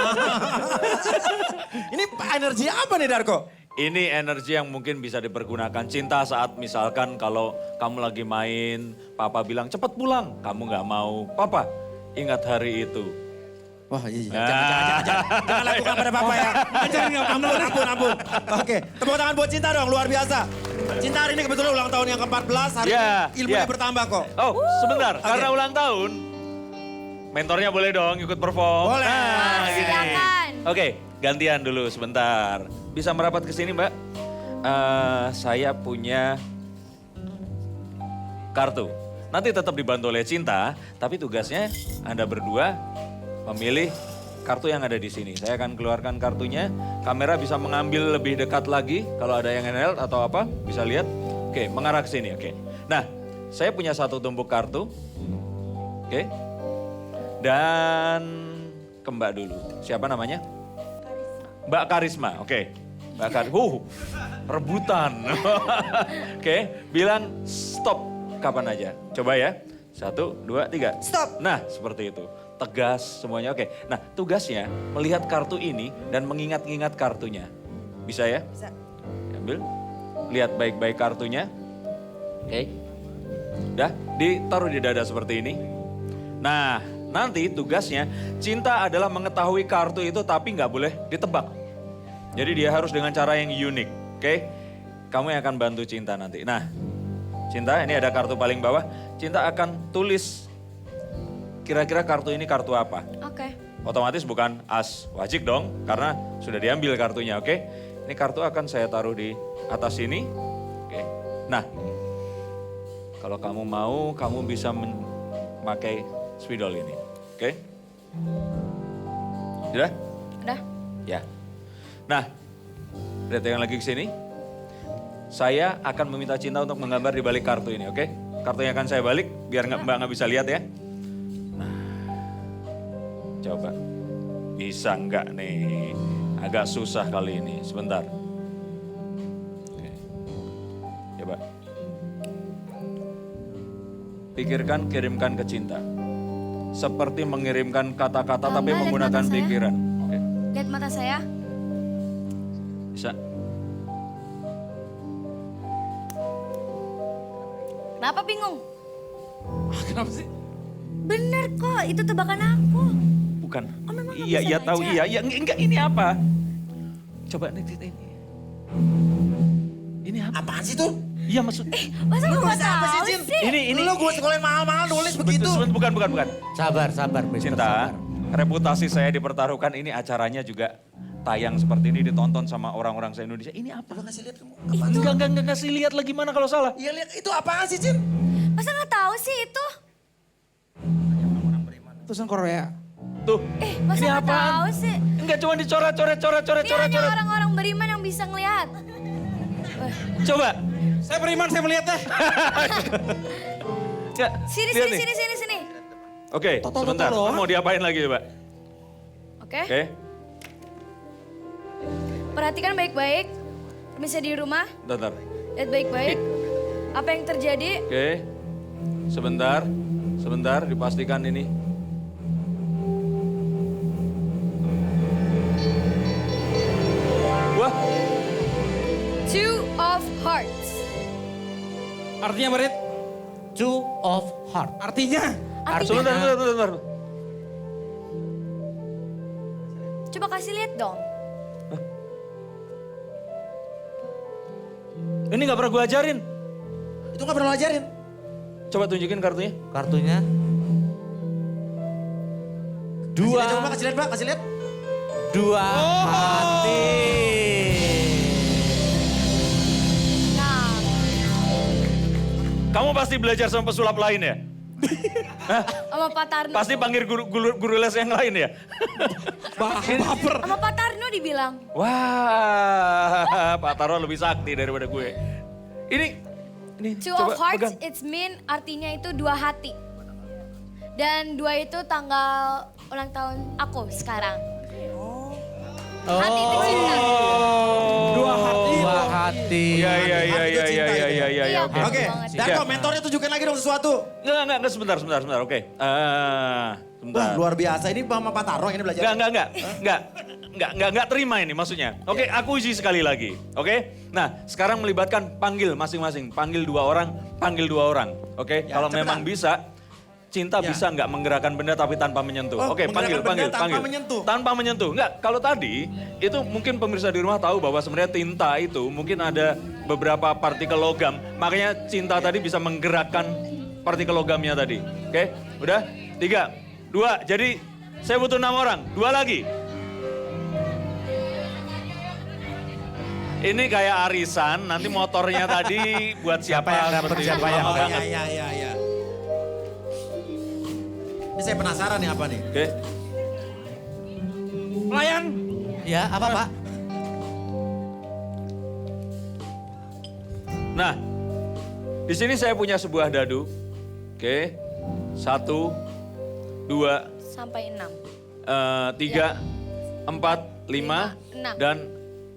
Ini energi apa nih, Darko? Ini energi yang mungkin bisa dipergunakan cinta saat misalkan kalau kamu lagi main, papa bilang cepet pulang, kamu nggak mau. Papa, ingat hari itu. Wah, iya. Jangan lakukan pada papa ya. Ampun. Oke, tepuk tangan buat Cinta dong, luar biasa. Cinta hari ini kebetulan ulang tahun yang ke-14, hari Ya, ini ilmunya ya. bertambah kok. Oh, sebentar, karena ulang tahun, mentornya boleh dong ikut perform. Boleh. Nah, gini. Silakan. Oke, gantian dulu sebentar. Bisa merapat ke sini, Mbak? saya punya kartu. Nanti tetap dibantu oleh Cinta, tapi tugasnya Anda berdua memilih kartu yang ada di sini. Saya akan keluarkan kartunya, kamera bisa mengambil lebih dekat lagi. Kalau ada yang handheld atau apa, bisa lihat. Oke, mengarah ke sini, oke. Nah, saya punya satu tumpuk kartu. Oke. Dan ke Mbak dulu. Siapa namanya? Mbak Karisma, oke. Mbak Karisma, rebutan. Oke, bilang stop kapan aja. Coba ya, 1, 2, 3. Stop. Nah, seperti itu. Tegas semuanya, oke. Nah, tugasnya melihat kartu ini dan mengingat-ingat kartunya. Bisa ya? Bisa. Ambil, lihat baik-baik kartunya. Oke. Udah, ditaruh di dada seperti ini. Nah, nanti tugasnya Cinta adalah mengetahui kartu itu tapi nggak boleh ditebak. Jadi dia harus dengan cara yang unik, oke? Kamu yang akan bantu Cinta nanti. Nah, Cinta ini ada kartu paling bawah. Cinta akan tulis kira-kira kartu ini kartu apa. Oke. Otomatis bukan as wajik dong karena sudah diambil kartunya, oke? Ini kartu akan saya taruh di atas sini. Oke. Nah, kalau kamu mau, kamu bisa memakai spidol ini. Oke? Sudah? Udah. Ya. Nah, lihat yang lagi ke sini. Saya akan meminta Cinta untuk menggambar di balik kartu ini, oke? Kartunya akan saya balik biar Mbak nggak bisa lihat ya. Nah, coba. Bisa nggak nih? Agak susah kali ini, sebentar. Oke. Coba. Pikirkan, kirimkan ke Cinta. Seperti mengirimkan kata-kata tapi Mbak, lihat menggunakan mata saya. pikiran. Oke. Lihat mata saya. Bisa. Kenapa bingung? Kenapa sih? Bener kok, itu tebakan aku. Bukan. Oh, memang nggak Iya, bisa iya tahu baca? iya. Iya, enggak ini apa? Coba nih ini. Ini apa? Apaan sih tuh? Iya maksud. Masa lu gak Bahasa apa sih, tahu Cin? sih? Ini Lu gue sekolah mahal-mahal nulis begitu. Bukan. Sabar, Mister, Cinta, sabar. reputasi saya dipertaruhkan ini acaranya juga tayang seperti ini ditonton sama orang-orang se-Indonesia. Ini apa? Lu ngasih lihat kamu. Enggak ngasih lihat lagi mana kalau salah. Iya lihat itu apaan sih, Cin? Masa gak tahu sih itu? Tulisan Korea. Tuh. Masa ini gak apaan? tahu sih? Enggak cuma dicoret. Ini hanya orang-orang beriman yang bisa ngelihat. Coba. Saya beriman, saya melihat deh. Ya, Sini. lihat nih. Oke, Toto sebentar. loh. Mau diapain lagi coba? Oke. Oke. Perhatikan baik-baik. Pemirsa di rumah, Bentar. lihat baik-baik. Apa yang terjadi? Oke. Sebentar dipastikan ini. Wah, Two of Hearts. Artinya Barit? Two of heart. Artinya? sebentar. Coba kasih lihat dong. Ini nggak pernah gue ajarin. Itu nggak pernah ngajarin. Coba tunjukin kartunya. Kartunya. Dua. Coba kasih lihat, Pak, kasih lihat. Dua hati. Nah, Kamu pasti belajar sama pesulap lain ya? sama Pak Tarno. Pasti panggil guru les yang lain ya? Baper. Sama Pak Tarno dibilang. Wah, Pak Taro lebih sakti daripada gue. Ini Two coba of Hearts, pegang. it's mean artinya itu dua hati. Dan dua itu tanggal ulang tahun aku sekarang. Hati itu cinta. Dua hati. Dua hati. Iya, Iya, oke. betul Oke, banget. Darto mentornya tunjukkan lagi dong sesuatu. Enggak, sebentar, oke. Wah Sebentar. luar biasa, ini Mama Pak Taro yang ini belajar. Enggak terima ini maksudnya. Oke, aku uji sekali lagi. Oke, nah sekarang melibatkan panggil masing-masing. Panggil dua orang. Oke, Ya, kalau cepetan. memang bisa, Cinta Ya. bisa nggak menggerakkan benda tapi tanpa menyentuh. Oh, Oke, panggil. menggerakkan benda tanpa menyentuh. Tanpa menyentuh. Enggak, kalau tadi itu mungkin pemirsa di rumah tahu bahwa sebenarnya tinta itu mungkin ada beberapa partikel logam. Makanya Cinta tadi bisa menggerakkan partikel logamnya tadi. Oke, udah? 3, 2, jadi saya butuh 6 orang. 2 lagi. Ini kayak arisan, nanti motornya tadi buat siapa Siapa yang dapet, seperti siapa itu. yang Lama dapet. banget. Iya. Ini saya penasaran nih apa nih. Oke. Pelayan. Ya, apa Pak? Nah, di sini saya punya sebuah dadu. Oke, 1, 2, Sampai 6. 3, 4, 5, enam. dan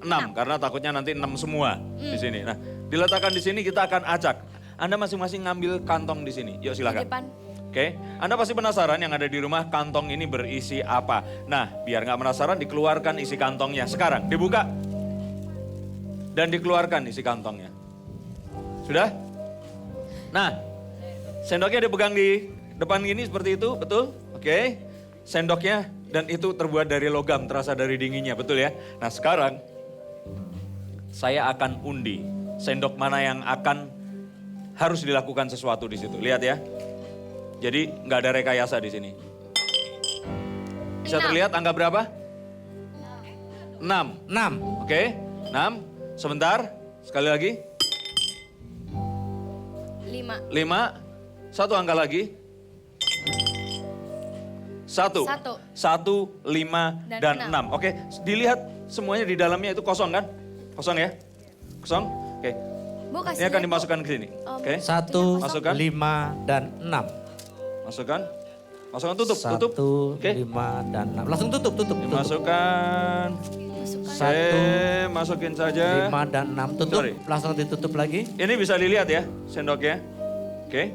6. Karena takutnya nanti 6 semua di sini. Nah, diletakkan di sini kita akan acak. Anda masing-masing ngambil kantong di sini. Yuk Di silakan. depan. Oke, Anda pasti penasaran yang ada di rumah kantong ini berisi apa. Nah, biar nggak penasaran dikeluarkan isi kantongnya. Sekarang dibuka dan dikeluarkan isi kantongnya. Sudah? Nah, sendoknya dipegang di depan gini seperti itu, betul? Oke, sendoknya dan itu terbuat dari logam, terasa dari dinginnya, betul ya? Nah sekarang, saya akan undi sendok mana yang akan harus dilakukan sesuatu di situ. Lihat ya. Jadi nggak ada rekayasa di sini. Bisa 6. terlihat angka berapa? 6. 6. Oke, 6. Sebentar, sekali lagi. 5. 5. Satu angka lagi. 1. Satu. 1, 5, Dan dan 6. 6. Oke, dilihat semuanya di dalamnya itu kosong kan? Kosong ya? Kosong? Oke. Bu kasih Ini akan lihat, Bu. dimasukkan ke sini. Oke. 1, Masukkan. 5, dan 6. Masukkan. Masukkan tutup, 1, tutup. Oke. 5, dan 6. Langsung tutup. Dimasukkan. Masukkan. Saya masukin saja. 5 dan 6. Tutup, Sorry. langsung ditutup lagi. Ini bisa dilihat ya sendoknya. Oke.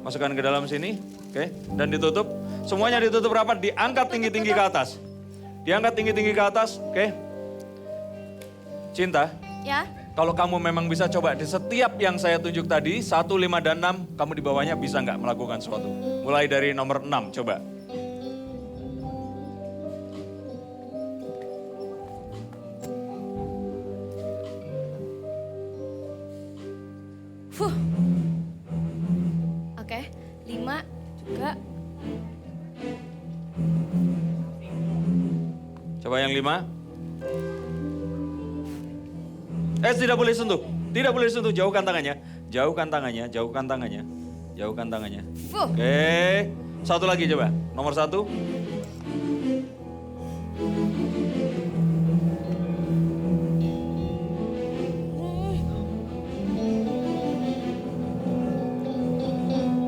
Masukkan ke dalam sini. Oke. Dan ditutup. Semuanya ditutup rapat. Diangkat tinggi-tinggi ke atas. Diangkat tinggi-tinggi ke atas. Oke. Cinta. Ya. Kalau kamu memang bisa coba di setiap yang saya tunjuk tadi, 1, 5, dan 6, kamu di bawahnya bisa nggak melakukan sesuatu. Mulai dari nomor 6, coba. Fuh. Oke. 5 juga. Coba yang 5. Tidak boleh sentuh. Tidak boleh sentuh, jauhkan tangannya. Jauhkan tangannya, jauhkan tangannya. Jauhkan tangannya. Fuh. Oke. Satu lagi coba. Nomor 1.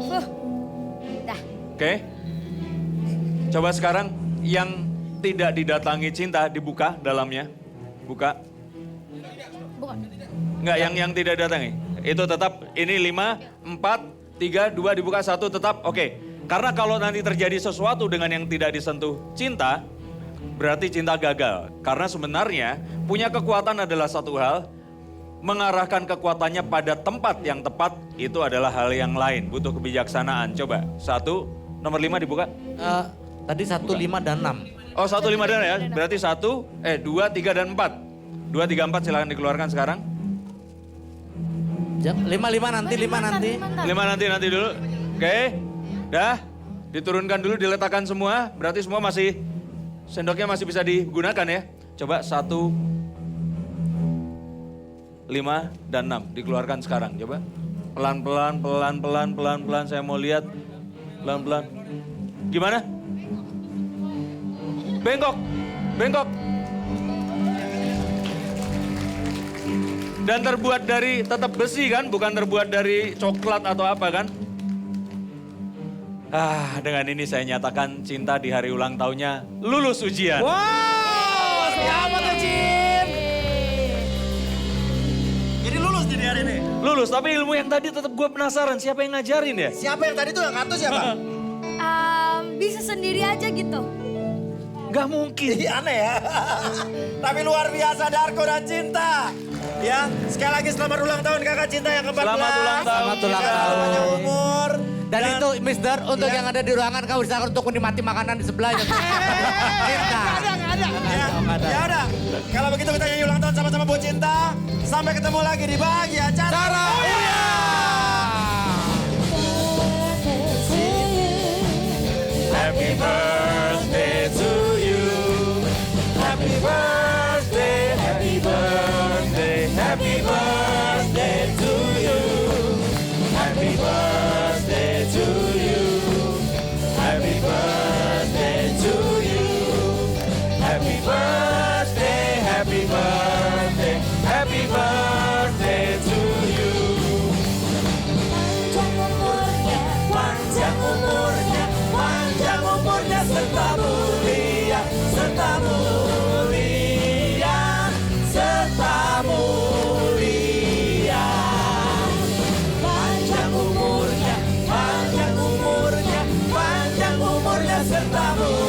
Fuh. Dah. Oke. Coba sekarang yang tidak didatangi cinta dibuka dalamnya. Buka. Bukan. Enggak, yang tidak datangi. Itu tetap ini 5, 4, 3, 2 dibuka, 1 tetap. Oke. Karena kalau nanti terjadi sesuatu dengan yang tidak disentuh cinta, berarti cinta gagal. Karena sebenarnya punya kekuatan adalah satu hal, mengarahkan kekuatannya pada tempat yang tepat itu adalah hal yang lain. Butuh kebijaksanaan. Coba, 1, nomor 5 dibuka. Tadi 1, 5, dan 6. Oh 1, 5 dan ya, berarti 2, 3 dan 4. 2, 3, 4 silakan dikeluarkan sekarang. 5 nanti, 5 nanti. 5 nanti dulu. Oke, dah diturunkan dulu, diletakkan semua. Berarti semua masih, sendoknya masih bisa digunakan ya. Coba 1, 5, dan 6 dikeluarkan sekarang. Coba pelan-pelan, saya mau lihat. Pelan-pelan. Gimana? Bengkok. Dan terbuat dari tetap besi kan, bukan terbuat dari coklat atau apa kan? Dengan ini saya nyatakan cinta di hari ulang tahunnya lulus ujian. Wow, selamat ya Cin. Jadi lulus di hari ini. Lulus, tapi ilmu yang tadi tetap gue penasaran siapa yang ngajarin ya? Siapa yang tadi tuh yang kartu siapa? Bisa sendiri aja gitu. Gak mungkin. Iya aneh ya. Tapi luar biasa Darko dan Cinta. Ya, sekali lagi selamat ulang tahun kakak Cinta yang ke-14. Selamat ulang tahun. Selamat ulang Semoga tahun. panjang umur. Dan itu Mister, untuk yang ada di ruangan kamu silakan untuk menikmati makanan di sebelahnya. Cinta. Ya udah, kalau begitu kita nyanyi ulang tahun sama-sama buat Cinta. Sampai ketemu lagi di bahagia acara. Happy birthday to you. Happy birthday, happy birthday. besertamu.